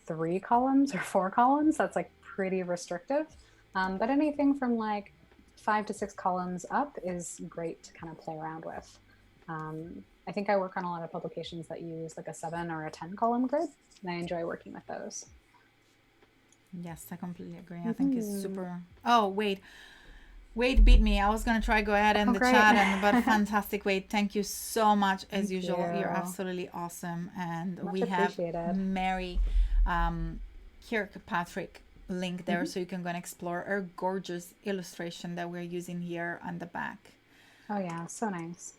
3 columns or 4 columns. That's like pretty restrictive. But anything from like 5 to 6 columns up is great to kind of play around with. I think I work on a lot of publications that use like a 7 or a 10 column grid, and I enjoy working with those. Yes, I completely agree. I think it's Mm-hmm. super. Oh, wait. Wade beat me. I was gonna try go ahead in Oh, the great. chat, and but fantastic, Wade. Thank you so much as Thank usual. You're you. absolutely awesome, and Much we have appreciated. Mary Kirkpatrick link there, Hmm. so you can go and explore our gorgeous illustration that we're using here on the back. Oh, yeah. So nice.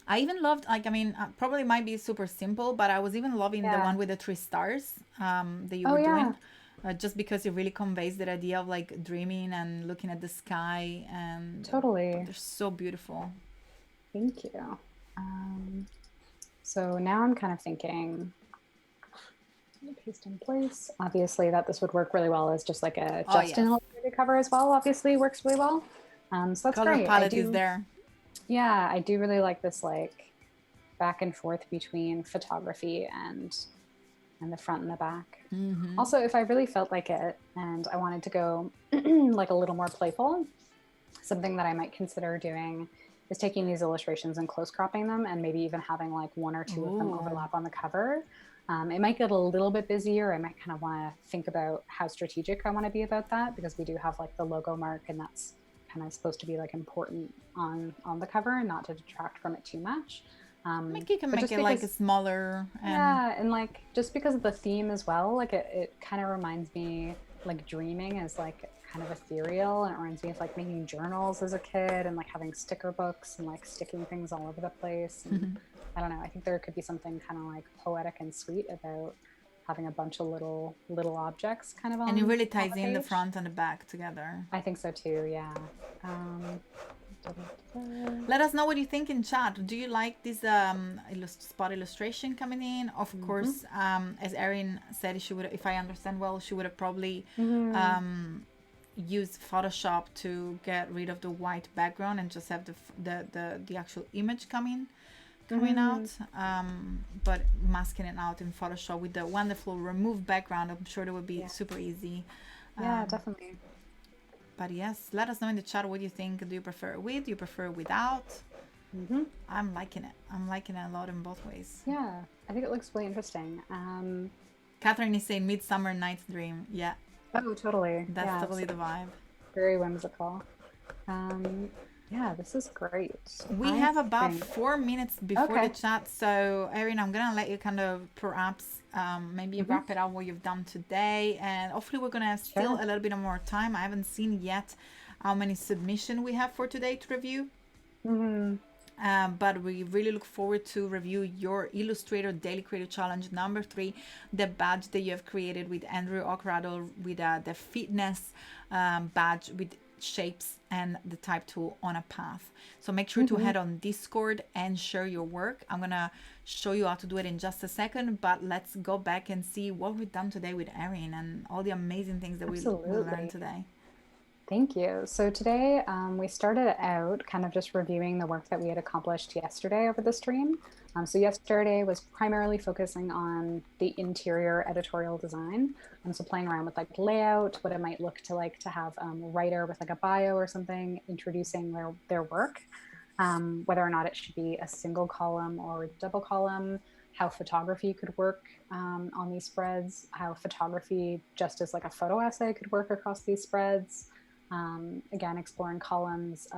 I even loved, like, I mean, probably might be super simple, but I was even loving the Yeah. one with the 3 stars that you Oh, were yeah. doing, just because it really conveys that idea of like dreaming and looking at the sky, and Totally. they're so beautiful. Thank you. Um, so now I'm kind of thinking, paste in place. Obviously, that this would work really well as just like a Oh, just an yes. illustrated cover as well. Obviously, works really well. So that's Color great. I palette is do, there. yeah, I do really like this like back and forth between photography and the front and the back. Also, if I really felt like it and I wanted to go like a little more playful, something that I might consider doing is taking these illustrations and close cropping them, and maybe even having like 1 or 2 of them Ooh. overlap on the cover. It might get a little bit busier. I might kind of want to think about how strategic I want to be about that, because we do have like the logo mark, and that's kind of supposed to be like important on the cover and not to detract from it too much. Maybe you can But make just it like a because, smaller and yeah, and like just because of the theme as well, like it kind of reminds me, like dreaming is like kind of ethereal, and it reminds me of like making journals as a kid and like having sticker books and like sticking things all over the place. And I don't know, I think there could be something kind of like poetic and sweet about having a bunch of little objects kind of and it really on ties the in the page. front and the back together. I think so too, yeah. Um, da, da, da. Let us know what you think in chat. Do you like this spot illustration coming in? Of Mhm. course, as Erin said, she would, if I understand well, she would have probably Mhm. used Photoshop to get rid of the white background and just have the actual image coming Mhm. out, but masking it out in Photoshop with the wonderful remove background. I'm sure that would be Yeah. super easy. Yeah, Um, definitely. but yes, let us know in the chat what you think. Do you prefer with? Do you prefer without? Mhm. I'm liking it. I'm liking it a lot in both ways. Yeah, I think it looks really interesting. Catherine is saying Midsummer Night's Dream. Yeah, Oh, totally. that's Yeah, totally so the vibe. very whimsical. Um, yeah, this is great. We I have about think, 4 minutes before the okay. chat, so Erin, I'm gonna let you kind of perhaps maybe Hmm. wrap it up what you've done today, and hopefully we're gonna have still Sure. a little bit more time. I haven't seen yet how many submission we have for today to review. Hmm. But we really look forward to review your Illustrator Daily Creative Challenge number 3, the badge that you have created with Andrew Ocradle, with the fitness badge with shapes and the type tool on a path. So make sure to Hmm. head on Discord and share your work. I'm gonna show you how to do it in just a second, but let's go back and see what we've done today with Erin and all the amazing things that we learned Absolutely. today. Thank you. So today we started out kind of just reviewing the work that we had accomplished yesterday over the stream. So yesterday was primarily focusing on the interior editorial design. So playing around with like layout, what it might look to like to have a writer with like a bio or something introducing their work, whether or not it should be a single column or double column, how photography could work on these spreads, how photography just as like a photo essay could work across these spreads. Again, exploring columns,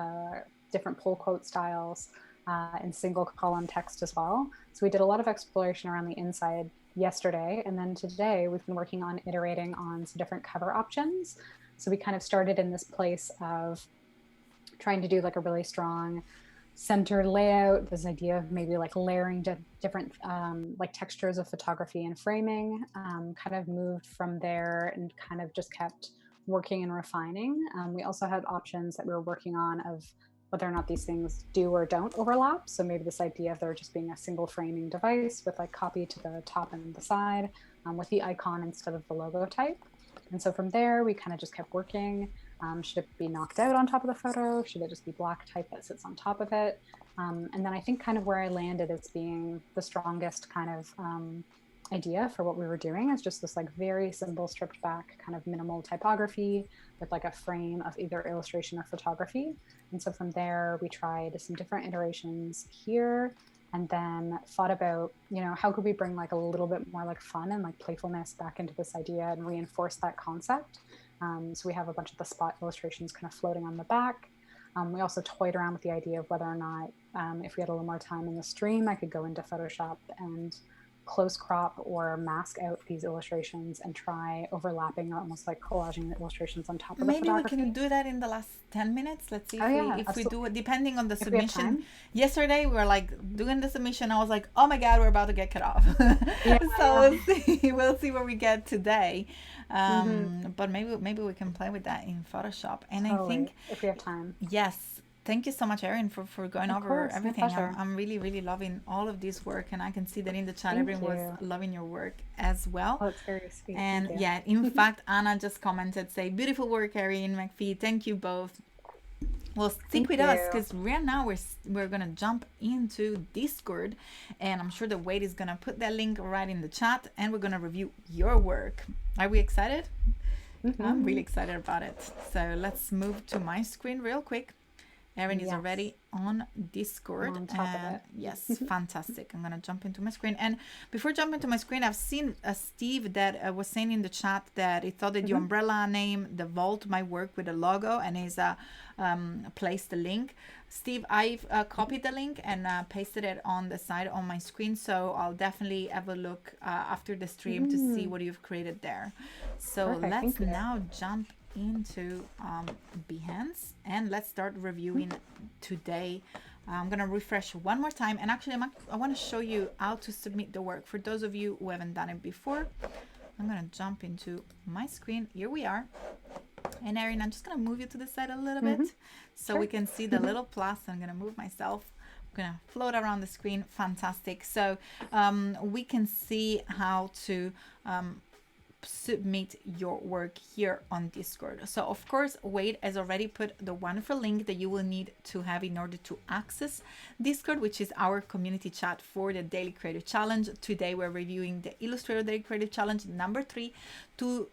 different pull quote styles, and single column text as well. So we did a lot of exploration around the inside yesterday. And then today we've been working on iterating on some different cover options. So we kind of started in this place of trying to do like a really strong center layout, this idea of maybe like layering different like textures of photography and framing, kind of moved from there and kind of just kept working and refining. We also had options that we were working on of whether or not these things do or don't overlap. So maybe this idea of there just being a single framing device with like copy to the top and the side, with the icon instead of the logo type. And so from there, we kind of just kept working. Should it be knocked out on top of the photo? Should it just be black type that sits on top of it? And then I think kind of where I landed as being the strongest kind of idea for what we were doing is just this like very simple stripped back kind of minimal typography with like a frame of either illustration or photography. And so from there, we tried some different iterations here and then thought about, how could we bring like a little bit more like fun and like playfulness back into this idea and reinforce that concept. So we have a bunch of the spot illustrations kind of floating on the back. We also toyed around with the idea of whether or not, if we had a little more time in the stream, I could go into Photoshop and close crop or mask out these illustrations and try overlapping or almost like collaging the illustrations on top of the Maybe we photography. can do that in the last 10 minutes. Let's see if we do it, depending on the If we have submission. time. Yesterday, we were like doing the submission. I was like, oh my God, we're about to get cut off. So we'll see where we get today. But maybe we can play with that in Photoshop. And I think if we have time. Yes. Thank you so much, Erin, for going over everything. My I'm really, really loving all of this work, and I can see that in the chat everyone was loving your work as well. Oh, it's very sweet. And yeah, in fact, Anna just commented, say, beautiful work, Erin McPhee. Thank you both. Well, stick with us because right now we're gonna jump into Discord, and I'm sure the Wade is gonna put that link right in the chat, and we're gonna review your work. Are we excited? I'm really excited about it. So let's move to my screen real quick. Erin is already on Discord. On top of it. Yes, fantastic. I'm going to jump into my screen. And before jumping to my screen, I've seen Steve that was saying in the chat that he thought that the umbrella name, the Vault, might work with the logo, and he's placed the link. Steve, I've copied the link and pasted it on the side on my screen. So I'll definitely have a look after the stream to see what you've created there. So let's now jump into Behance and let's start reviewing today. I'm gonna refresh one more time, and actually I want to show you how to submit the work for those of you who haven't done it before. I'm gonna jump into my screen. Here we are. And Erin, I'm just gonna move you to the side a little bit so we can see the little plus. I'm gonna move myself. I'm gonna float around the screen. Fantastic. So we can see how to submit your work here on Discord. So of course, Wade has already put the wonderful link that you will need to have in order to access Discord, which is our community chat for the Daily Creative Challenge. Today we're reviewing the Illustrator Daily Creative Challenge number 3.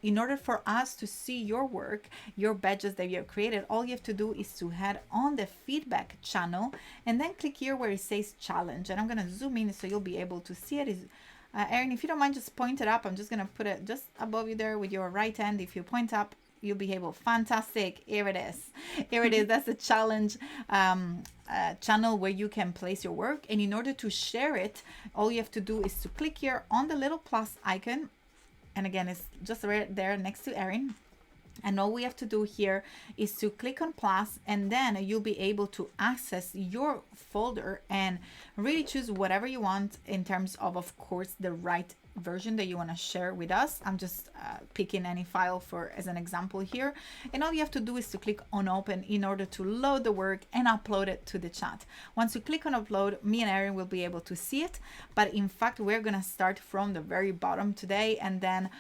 In order for us to see your work, your badges that you have created, all you have to do is to head on the feedback channel and then click here where it says challenge. And I'm gonna zoom in so you'll be able to see it. Erin, if you don't mind, just point it up. I'm just going to put it just above you there with your right hand. If you point up, you'll be able. Fantastic. Here it is. Here it is. That's the challenge channel where you can place your work. And in order to share it, all you have to do is to click here on the little plus icon. And again, it's just right there next to Erin. And all we have to do here is to click on plus, and then you'll be able to access your folder and really choose whatever you want in terms of course, the right version that you want to share with us. I'm just picking any file as an example here, and all you have to do is to click on open in order to load the work and upload it to the chat. Once you click on upload, me and Erin will be able to see it, but in fact we're gonna start from the very bottom today and then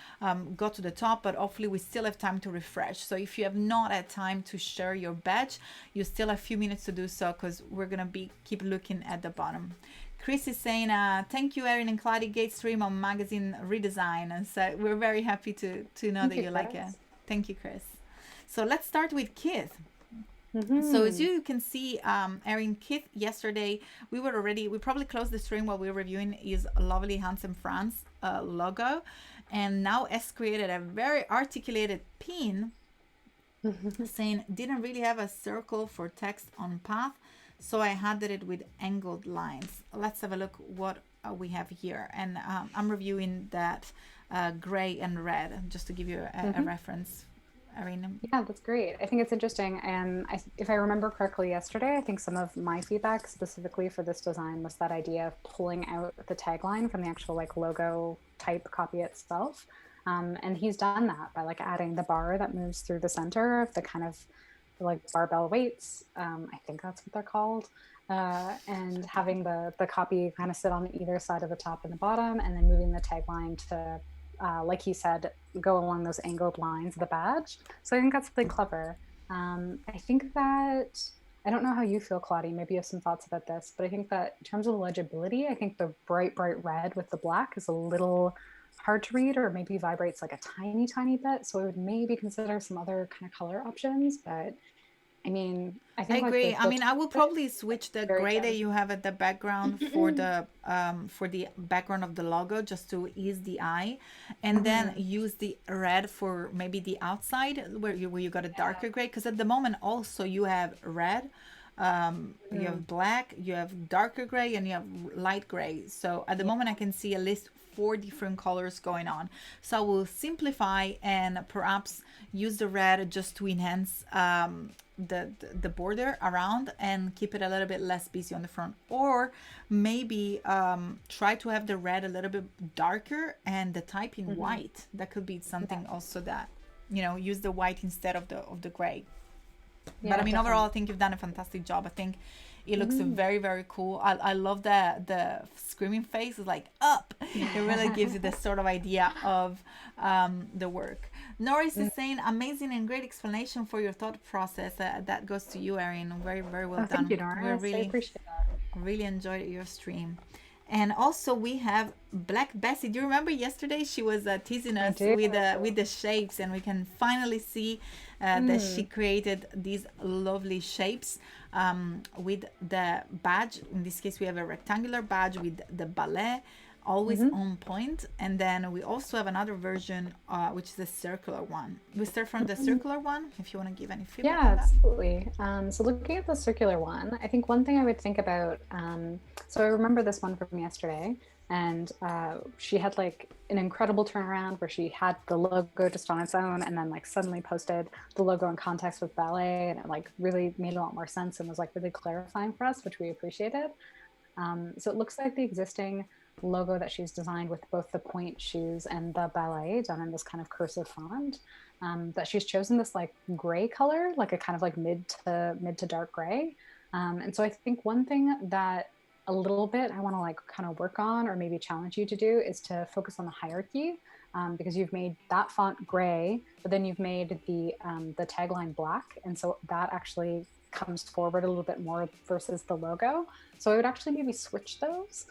go to the top, but hopefully we still have time to refresh. So if you have not had time to share your badge, you still have a few minutes to do so, because we're gonna keep looking at the bottom. Chris is saying, thank you, Erin and Kladi, Gate Stream on magazine Redesign. And so we're very happy to know that you like it. Thank you, Chris. So let's start with Keith. So as you can see, Erin, Keith, yesterday, we probably closed the stream while we were reviewing his lovely Handsome France logo. And now has created a very articulated pin saying, didn't really have a circle for text on path, so I added it with angled lines. Let's have a look what we have here. And I'm reviewing that gray and red, just to give you a reference. Erin. Yeah, that's great. I think it's interesting. And if I remember correctly yesterday, I think some of my feedback specifically for this design was that idea of pulling out the tagline from the actual like logo type copy itself. And he's done that by like adding the bar that moves through the center of the kind of like barbell weights. I think that's what they're called. And having the copy kind of sit on either side of the top and the bottom, and then moving the tagline to, like he said, go along those angled lines of the badge. So I think that's really clever. I think that, I don't know how you feel, Kladi, maybe you have some thoughts about this, but I think that in terms of legibility, I think the bright, bright red with the black is a little hard to read, or maybe vibrates like a tiny, tiny bit. So I would maybe consider some other kind of color options. But I mean, I I think like agree. I the mean, I will probably switch the very gray that gem. you have at the background for the background of the logo, just to ease the eye, and then Mhm. use the red for maybe the outside where you got a darker gray. Because at the moment also you have red, you Mhm. have black, you have darker gray, and you have light gray. So at the Yeah. moment I can see at least four different colors going on. So I will simplify and perhaps use the red just to enhance the border around and keep it a little bit less busy on the front, or maybe try to have the red a little bit darker and the typing Mhm. white. That could be Yeah. something also that, use the white instead of the gray. But I Yeah, mean, overall, I definitely. think you've done a fantastic job. I think it looks Mhm. very, very cool. I love the screaming face is like up. It really gives you this sort of idea of the work. Norris is Mm. saying amazing and great explanation for your thought process. That goes to you, Erin. Very, very well Oh, thank you, done. We Norris. I really, appreciate that. really enjoyed your stream. And also we have Black Bessie. Do you remember yesterday she was teasing I us do. with the shapes, and we can finally see that she Mm. created these lovely shapes with the badge. In this case, we have a rectangular badge with the ballet always Mhm. on point, and then we also have another version which is a circular one. We start from the Mhm. circular one if you want to give any feedback Yeah, on that. absolutely. So looking at the circular one, I think one thing I would think about, so I remember this one from yesterday, and she had like an incredible turnaround where she had the logo just on its own, and then like suddenly posted the logo in context with ballet, and it like really made a lot more sense and was like really clarifying for us, which we appreciated. So it looks like the existing logo that she's designed with both the point shoes and the ballet done in this kind of cursive font. That she's chosen this like gray color, like a kind of like mid to dark gray. And so I think one thing that a little bit I want to like kind of work on, or maybe challenge you to do, is to focus on the hierarchy. Because you've made that font gray, but then you've made the tagline black, and so that actually comes forward a little bit more versus the logo. So I would actually maybe switch those.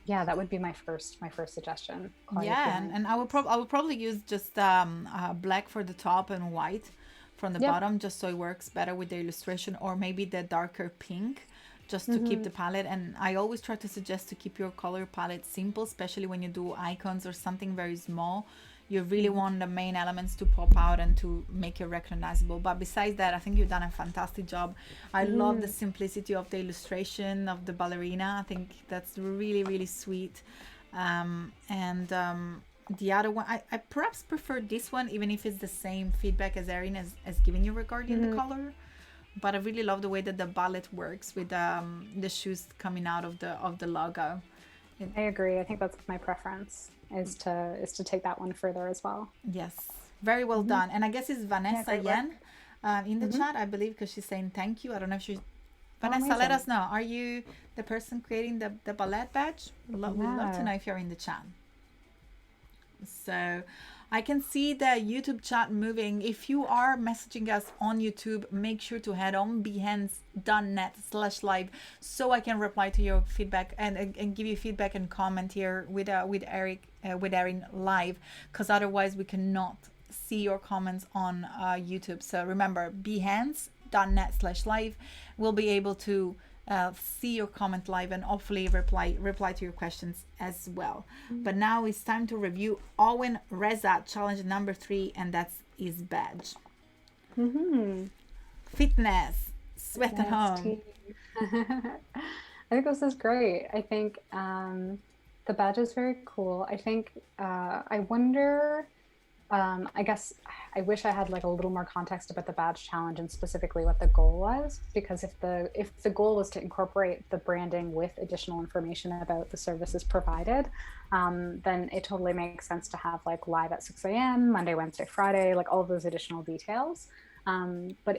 Yeah, that would be my first suggestion. Claudia, if you Yeah, have any and I would probably use just black for the top and white from the Yep. bottom, just so it works better with the illustration, or maybe the darker pink, just to keep Mm-hmm. the palette. And I always try to suggest to keep your color palette simple, especially when you do icons or something very small. You really Mm-hmm. want the main elements to pop out and to make it recognizable. But besides that, I think you've done a fantastic job. I love the Mm-hmm. simplicity of the illustration of the ballerina. I think that's really, really sweet. And the other one, I perhaps prefer this one, even if it's the same feedback as Erin has given you regarding the Mm-hmm. color. But I really love the way that the ballet works with the shoes coming out of the logo. It, I agree. I think that's my preference is to take that one further as well. yes, very well Mm-hmm. done. And I guess it's Yeah, Vanessa great work. Yen in the Mm-hmm. chat, I believe, because she's saying thank you. I don't know if she's Oh, Vanessa. Let amazing. us know. Are you the person creating the ballet badge? We'd love to Yeah. know if you're in the chat. So I can see the YouTube chat moving. If you are messaging us on YouTube, make sure to head on behance.net/live so I can reply to your feedback and give you feedback and comment here with Eric with Erin live, because otherwise we cannot see your comments on YouTube. So remember, behance.net/live. We'll be able to see your comment live and hopefully reply to your questions as well. But now it's time to review Owen Reza challenge number 3, and that's his badge. Mm-hmm. Fitness, sweat at Fitness home. team. I think this is great. I think the badge is very cool. I think I wonder. I guess I wish I had like a little more context about the badge challenge and specifically what the goal was, because if the goal was to incorporate the branding with additional information about the services provided, then it totally makes sense to have like live at 6 a.m. Monday, Wednesday, Friday, like all of those additional details. But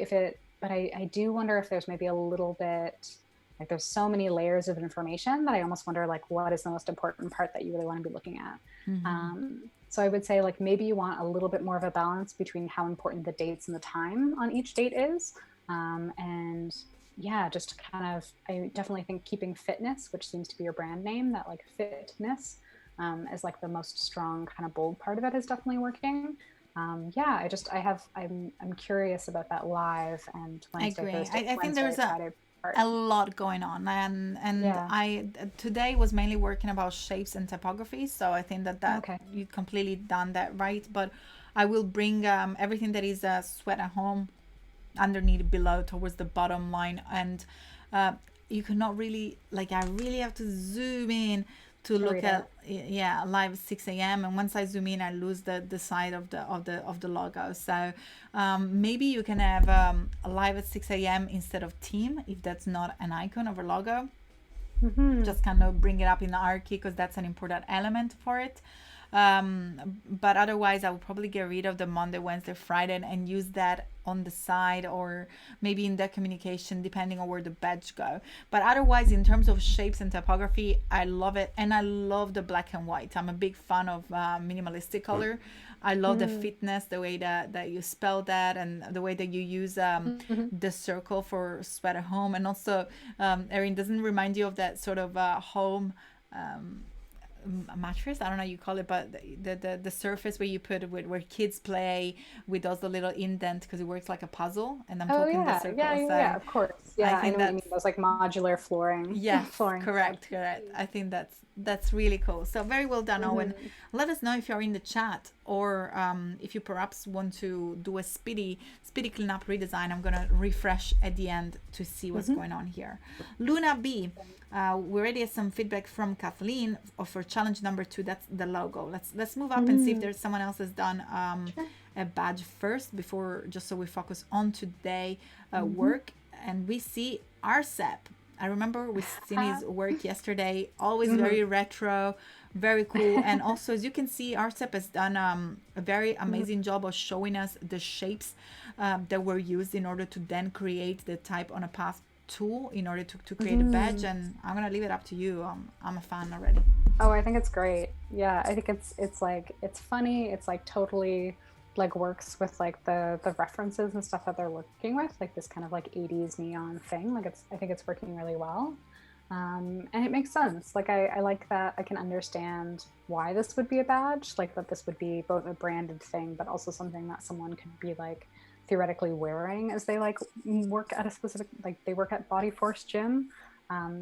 I do wonder if there's maybe a little bit like there's so many layers of information that I almost wonder like what is the most important part that you really want to be looking at. So I would say like maybe you want a little bit more of a balance between how important the dates and the time on each date is. And yeah, just kind of, I definitely think keeping fitness, which seems to be your brand name, that like fitness as like the most strong kind of bold part of it is definitely working. Yeah, I'm curious about that live and I Wednesday, agree. Thursday, I think Wednesday, there's Friday part. a lot going on, and Yeah. I today was mainly working about shapes and typography, so I think that Okay. you completely done that right. But I will bring everything that is sweat at home underneath, below, towards the bottom line, and uh, you cannot really, like, I really have to zoom in to To look read it. at, yeah, live 6 a.m., and once I zoom in I lose the side of the logo. So maybe you can have a live at 6 a.m. instead of team, if that's not an icon of a logo. Hmm. Just kind of bring it up in the hierarchy, because that's an important element for it. But otherwise, I would probably get rid of the Monday, Wednesday, Friday, and use that on the side, or maybe in the communication, depending on where the badge go. But otherwise, in terms of shapes and typography, I love it, and I love the black and white. I'm a big fan of minimalistic color. I love the Hmm. fitness, the way that you spell that, and the way that you use Hmm. the circle for sweat at home. And also, Erin, doesn't remind you of that sort of home mattress? I don't know how you call it, but the surface where you put it, where kids play with those little indent, because it works like a puzzle, and I'm Oh talking the yeah, yeah, circle. yeah, So yeah, of course. I Yeah, I think know what you that's, mean. Those like modular flooring, yes, flooring stuff. correct. I think that's really cool. So very well done, Owen. Hmm. Let us know if you're in the chat, or if you perhaps want to do a speedy cleanup redesign. I'm gonna refresh at the end to see what's Hmm. going on here. Luna B, we already have some feedback from Kathleen for challenge number 2. That's the logo. Let's move up and see if Hmm. there's someone else has done Sure. a badge first, before, just so we focus on today Hmm. work. And we see RCEP. I remember we seen his work yesterday. Always Hmm. very retro, very cool. And also, as you can see, RCEP has done a very amazing job of showing us the shapes that were used in order to then create the type on a path tool in order to create a badge. Hmm. And I'm gonna leave it up to you. I'm a fan already. Oh, I think it's great. Yeah, I think it's like it's funny. It's like totally like works with like the references and stuff that they're working with, like this kind of like 80s neon thing. Like I think it's working really well. And it makes sense. Like I like that I can understand why this would be a badge, like that this would be both a branded thing, but also something that someone could be like theoretically wearing as they like work at a specific, like they work at Body Force Gym.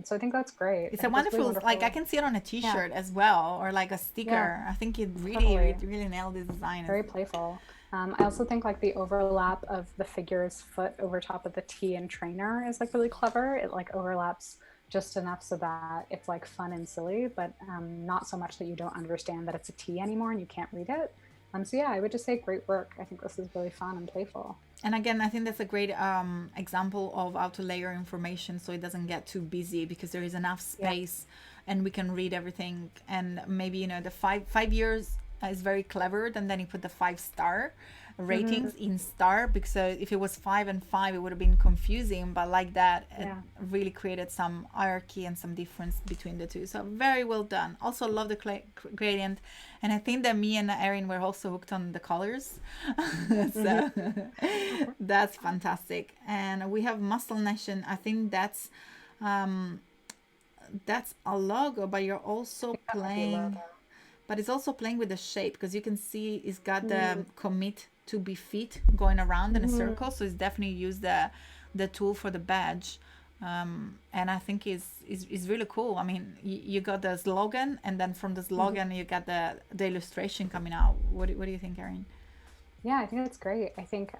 So I think that's great. I It's a think that's really wonderful, like, I wonderful. can see it on a Yeah, t-shirt as well, or like a yeah, sticker. I think it totally. really nailed the design. Very playful. I also think like the overlap of the figure's foot over top of the T and trainer is like really clever. It like overlaps just enough so that it's like fun and silly, but not so much that you don't understand that it's a T anymore and you can't read it. So yeah, I would just say great work. I think this is really fun and playful. And again, I think that's a great example of how to layer information so it doesn't get too busy, because there is enough Yeah. space and we can read everything. And maybe, the five years is very clever, and then you put the 5-star Hmm. ratings in star, because if it was 5 and 5, it would have been confusing. But like that, it Yeah. really created some hierarchy and some difference between the two. So very well done. Also love the gradient, and I think that me and Erin were also hooked on the colors. Hmm. So that's fantastic. And we have Muscle Nation. I think um, that's a logo, but you're I also think that might be a playing, logo. but it's also playing with the shape, because you can see it's got Mm-hmm. the commit to be fit going around in a Mm-hmm. circle. So it's definitely used the tool for the badge. And I think is really cool. I mean, you got the slogan, and then from the slogan you got the illustration coming out. What do you think, Erin? Yeah, I think that's great. I think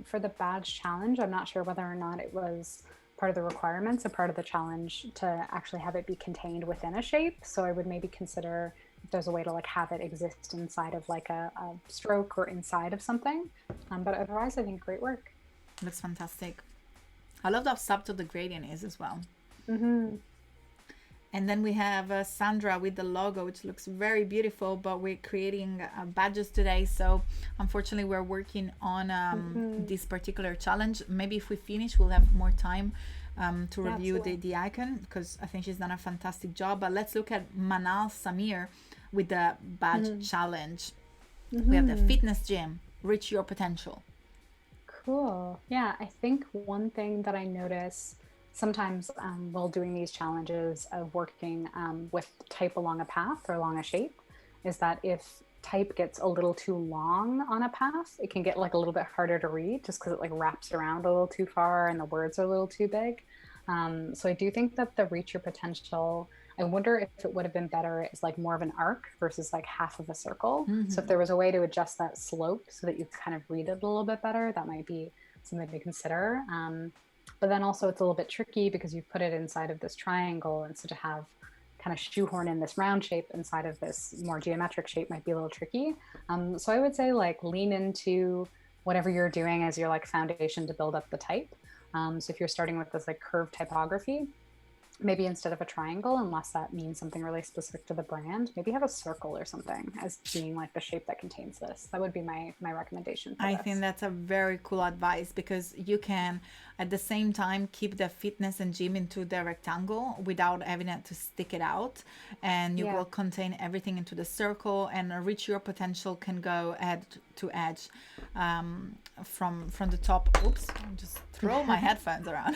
for the badge challenge, I'm not sure whether or not it was part of the requirements, a part of the challenge to actually have it be contained within a shape. So I would maybe consider if there's a way to like have it exist inside of like a stroke or inside of something. But otherwise, I think great work. Looks fantastic. I love how subtle the gradient is as well. Mm-hmm. And then we have Sandra with the logo, which looks very beautiful, but we're creating badges today. So unfortunately, we're working on this particular challenge. Maybe if we finish, we'll have more time to review the icon, because I think she's done a fantastic job. But let's look at Manal Samir with the badge challenge. We have the fitness gym, reach your potential. Cool. Yeah, I think one thing that I notice sometimes while doing these challenges of working with type along a path or along a shape is that if type gets a little too long on a path, it can get like a little bit harder to read just because it like wraps around a little too far and the words are a little too big. So I do think that the reach your potential, I wonder if it would have been better as like more of an arc versus like half of a circle. So if there was a way to adjust that slope so that you kind of read it a little bit better, that might be something to consider. But then also it's a little bit tricky because you put it inside of this triangle, and so to have kind of shoehorn in this round shape inside of this more geometric shape might be a little tricky. So I would say like lean into whatever you're doing as your like foundation to build up the type. So if you're starting with this like curved typography, maybe instead of a triangle, unless that means something really specific to the brand, maybe have a circle or something as being like the shape that contains this. That would be my recommendation for I this. think that's a very cool advice, because you can at the same time keep the fitness and gym into the rectangle without having it to stick it out, and you will contain everything into the circle, and reach your potential can go edge to edge from the top. Oops, I'll just throw my headphones around.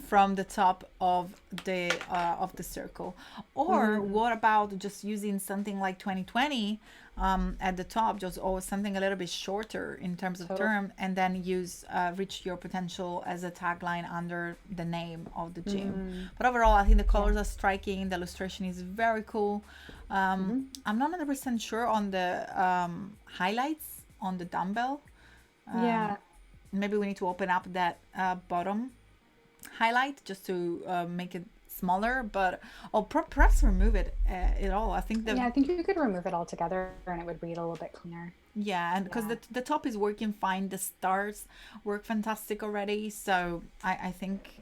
From the top of the circle. Or what about just using something like 2020 at the top, just always something a little bit shorter in terms of term, and then use reach your potential as a tagline under the name of the gym. But overall, I think the colors are striking. The illustration is very cool. I'm not 100% sure on the highlights on the dumbbell. Maybe we need to open up that bottom highlight just to make it smaller, but perhaps remove it at all. I think I think you could remove it altogether and it would read a little bit cleaner. And because the top is working fine, the stars work fantastic already. So I think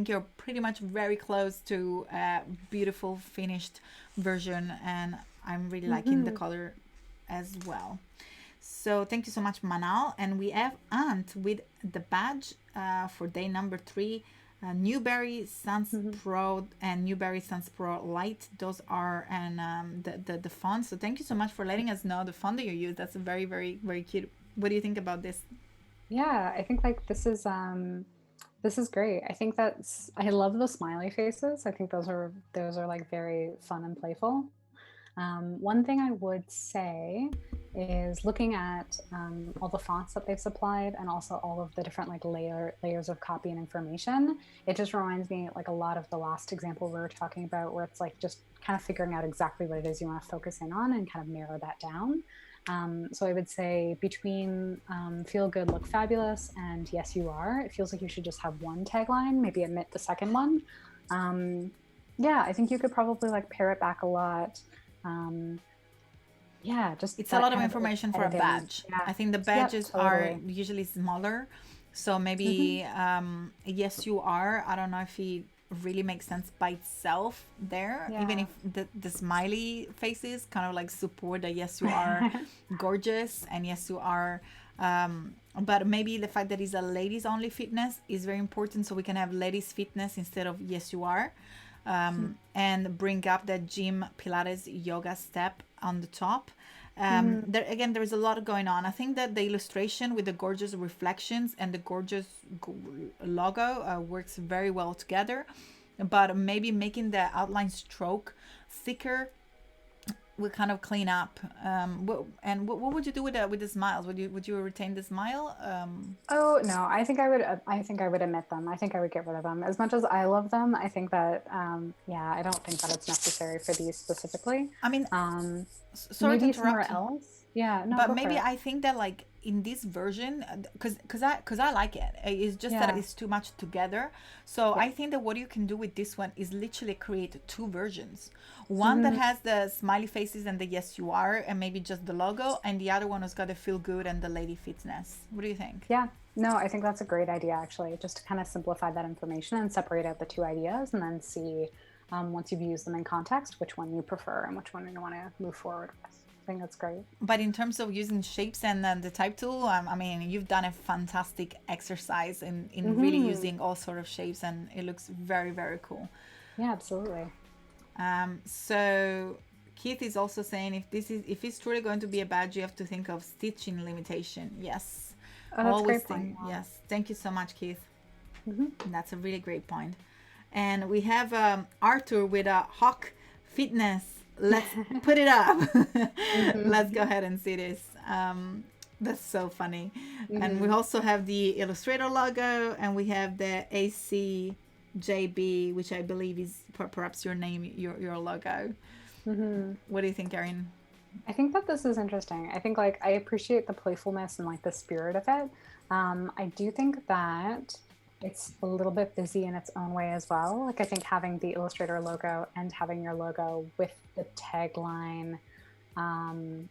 you're pretty much very close to a beautiful finished version, and I'm really liking the color as well. So thank you so much, Manal. And we have Ant with the badge for day number 3. Newberry Sans Pro and Newberry Sans Pro Light. Those are the fonts. So thank you so much for letting us know the font that you use. That's very, very, very cute. What do you think about this? Yeah, I think like this is great. I think I love the smiley faces. I think those are like very fun and playful. One thing I would say is looking at all the fonts that they've supplied, and also all of the different like layers of copy and information. It just reminds me like a lot of the last example we were talking about, where it's like just kind of figuring out exactly what it is you want to focus in on and kind of narrow that down. So I would say between feel good, look fabulous, and yes you are, it feels like you should just have one tagline, maybe omit the second one. I think you could probably like pare it back a lot. Just it's a lot of information for a badge. I think the badges are usually smaller, so maybe yes you are, I don't know if it really makes sense by itself there, even if the smiley faces kind of like support that yes you are gorgeous and yes you are, but maybe the fact that it's a ladies only fitness is very important, so we can have ladies fitness instead of yes you are. And bring up that gym, Pilates, yoga step on the top. There is a lot going on. I think that the illustration with the gorgeous reflections and the gorgeous logo works very well together. But maybe making the outline stroke thicker will kind of clean up. What would you do with the smiles? Would you retain the smile? Oh no, I think I would omit them. I think I would get rid of them. As much as I love them, I think that I don't think that it's necessary for these specifically. I mean, sorry maybe to interrupt somewhere else. Yeah, no. But maybe I think that like in this version, because I like it. It's just that Yeah. it's too much together. So I think that what you can do with this one is literally create two versions. One that Mhm. has the smiley faces and the yes you are, and maybe just the logo, and the other one has got the feel good and the lady fitness. What do you think? Yeah. No, I think that's a great idea, actually, just to kind of simplify that information and separate out the two ideas and then see, once you've used them in context, which one you prefer and which one you want to move forward with. I think that's great. But in terms of using shapes and the type tool, I mean, you've done a fantastic exercise in really Hmm. using all sort of shapes, and it looks very, very cool. Yeah, absolutely. So Keith is also saying if it's truly going to be a badge, you have to think of stitching limitation. Yes, Oh, that's a always great point. think. Yes, thank you so much, Keith. Hmm. That's a really great point. And we have Arthur with a Hawk Fitness. Let's put it up. Let's go ahead and see this. That's so funny. And we Hmm. also have the Illustrator logo, and we have the ACJB, which I believe is perhaps your name, your logo. Hmm. What do you think, Erin? I think that this is interesting. I think like I appreciate the playfulness and like the spirit of it. I do think that it's a little bit busy in its own way as well. Like I think having the Illustrator logo and having your logo with the tagline, um,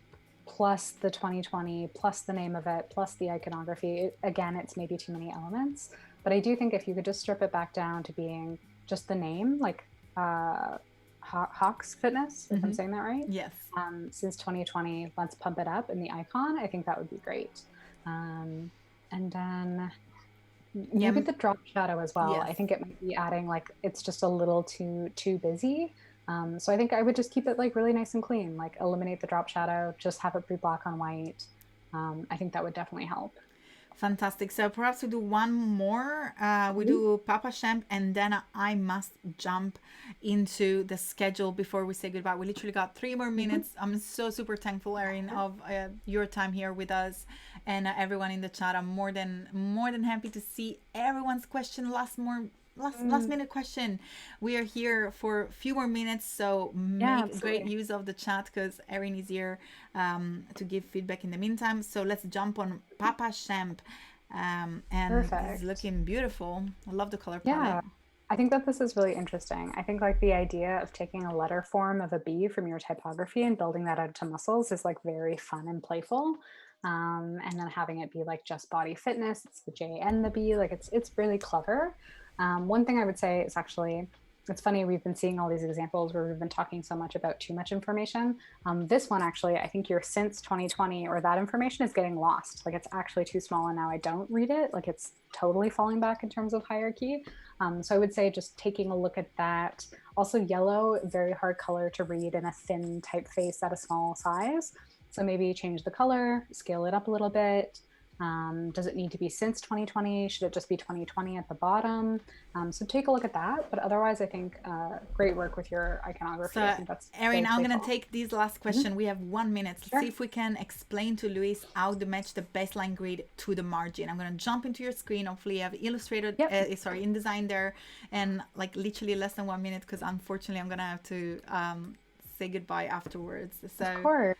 plus the 2020, plus the name of it, plus the iconography. Again, it's maybe too many elements. But I do think if you could just strip it back down to being just the name, like uh, Hawks Fitness, if I'm saying that right, Yes. since 2020, let's pump it up in the icon. I think that would be great. And then Yeah. maybe the drop shadow as well. Yes. I think it might be adding like it's just a little too busy. So I think I would just keep it like really nice and clean, like eliminate the drop shadow, just have it be black on white. I think that would definitely help. Fantastic. So perhaps we do one more. We Mhm. do Papa Champ, and then I must jump into the schedule before we say goodbye. We literally got 3 more minutes. I'm so super thankful, Erin, of your time here with us, and everyone in the chat. I'm more than happy to see everyone's question. Last minute question. We are here for a few more minutes, so Yeah, make great absolutely. use of the chat because Erin is here to give feedback in the meantime. So let's jump on Papa Champ. And this is Perfect. looking beautiful. I love the color palette. Yeah. I think that this is really interesting. I think like the idea of taking a letter form of a bee from your typography and building that out to muscles is like very fun and playful. And then having it be like just body fitness, it's the J and the B, like it's really clever. One thing I would say is actually, it's funny, we've been seeing all these examples where we've been talking so much about too much information. This one actually, I think your since 2020 or that information is getting lost. Like it's actually too small and now I don't read it. Like it's totally falling back in terms of hierarchy. So I would say just taking a look at that. Also yellow, very hard color to read in a thin typeface at a small size. So maybe change the color, scale it up a little bit. Does it need to be since 2020? Should it just be 2020 at the bottom? So take a look at that. But otherwise, I think great work with your iconography. I So, think that's Erin, very I'm gonna playful. take this last question. We have 1 minute. Let's see Sure. if we can explain to Luis how to match the baseline grid to the margin. I'm gonna jump into your screen. Hopefully, you have illustrated, Yep. InDesign there, and like literally less than 1 minute because unfortunately, I'm gonna have to say goodbye afterwards. Of So, course.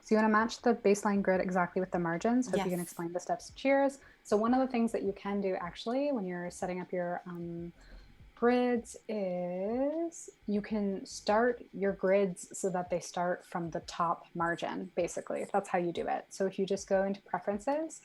So you want to match the baseline grid exactly with the margins. Hope you yes. can explain the steps. Cheers. So one of the things that you can do actually when you're setting up your grids is you can start your grids so that they start from the top margin, basically. That's how you do it. So if you just go into preferences,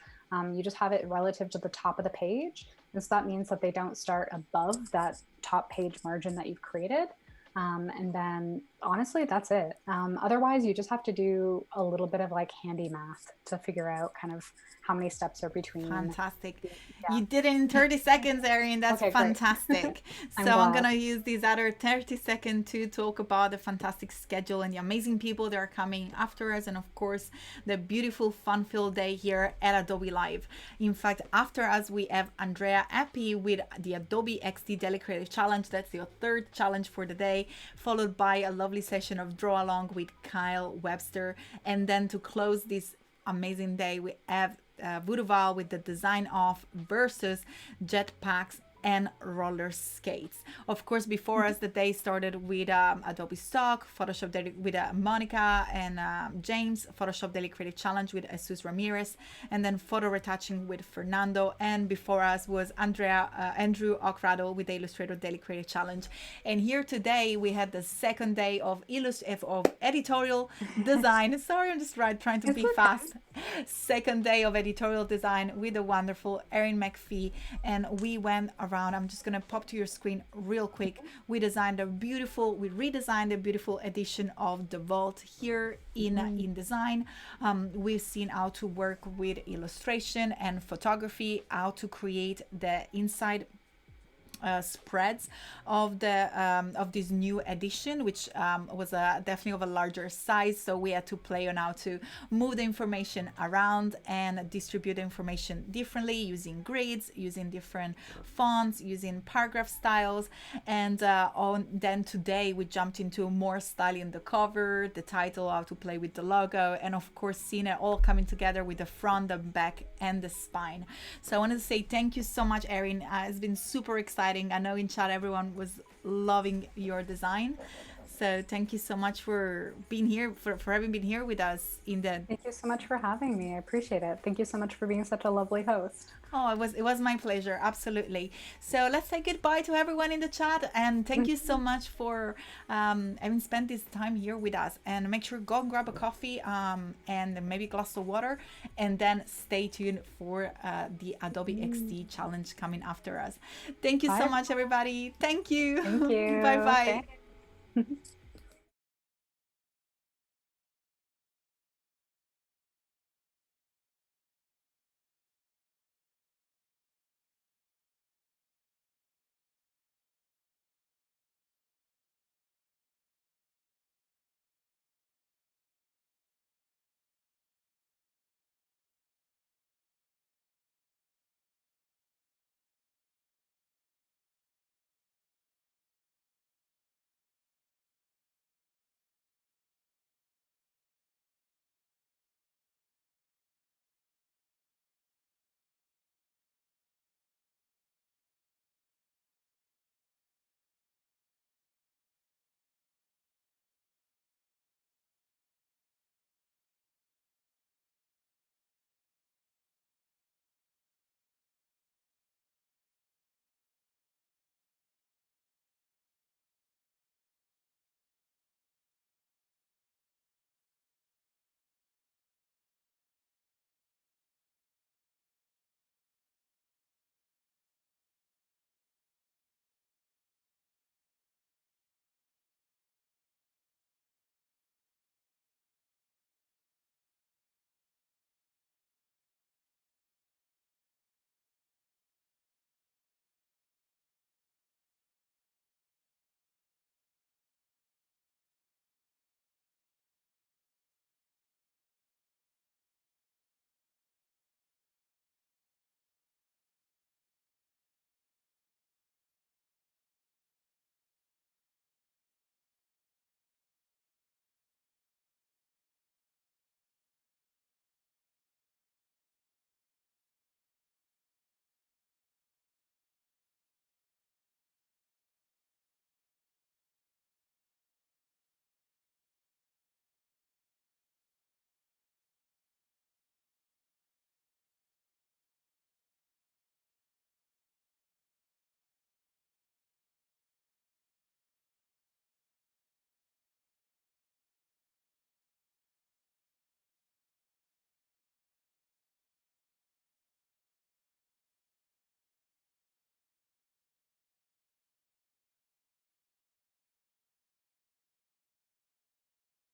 you just have it relative to the top of the page. And so that means that they don't start above that top page margin that you've created. And then honestly, that's it. Otherwise, you just have to do a little bit of like handy math to figure out kind of how many steps are between. Fantastic. Yeah. You did it in 30 seconds, Erin. That's Okay, great. fantastic. I'm So I'm glad. going to use these other 30 seconds to talk about the fantastic schedule and the amazing people that are coming after us. And of course, the beautiful fun-filled day here at Adobe Live. In fact, after us, we have Andrea Appy with the Adobe XD Daily Creative Challenge. That's your third challenge for the day, followed by a lovely session of Draw Along with Kyle Webster. And then to close this amazing day, we have Voodoo Val with the design off versus Jetpacks and roller skates. Of course, before us, the day started with Adobe Stock, Photoshop Daily with Monica and James, Photoshop Daily Creative Challenge with Jesus Ramirez, and then photo retouching with Fernando. And before us was Andrew Ocrado with the Illustrator Daily Creative Challenge. And here today we had the second day of editorial design. Sorry, I'm just trying to be fast. Second day of editorial design with the wonderful Erin McPhee, and we went around. I'm just gonna pop to your screen real quick. We redesigned a beautiful edition of the Vault here in InDesign. We've seen how to work with illustration and photography, how to create the inside spreads of this new edition, which was definitely of a larger size, so we had to play on how to move the information around and distribute the information differently, using grids, using different fonts, using paragraph styles. And then today we jumped into more styling the cover, the title, how to play with the logo, and of course seeing it all coming together with the front, the back, and the spine. So I wanted to say thank you so much, Erin. It's been super exciting. I know in chat everyone was loving your design. So thank you so much for being here, for having been here with us in the... Thank you so much for having me. I appreciate it. Thank you so much for being such a lovely host. Oh, it was my pleasure. Absolutely. So let's say goodbye to everyone in the chat, and thank you so much for having spent this time here with us. And make sure go and grab a coffee and maybe a glass of water, and then stay tuned for the Adobe XD challenge coming after us. Thank you so much, everybody. Thank you. Thank you. Bye bye. Okay.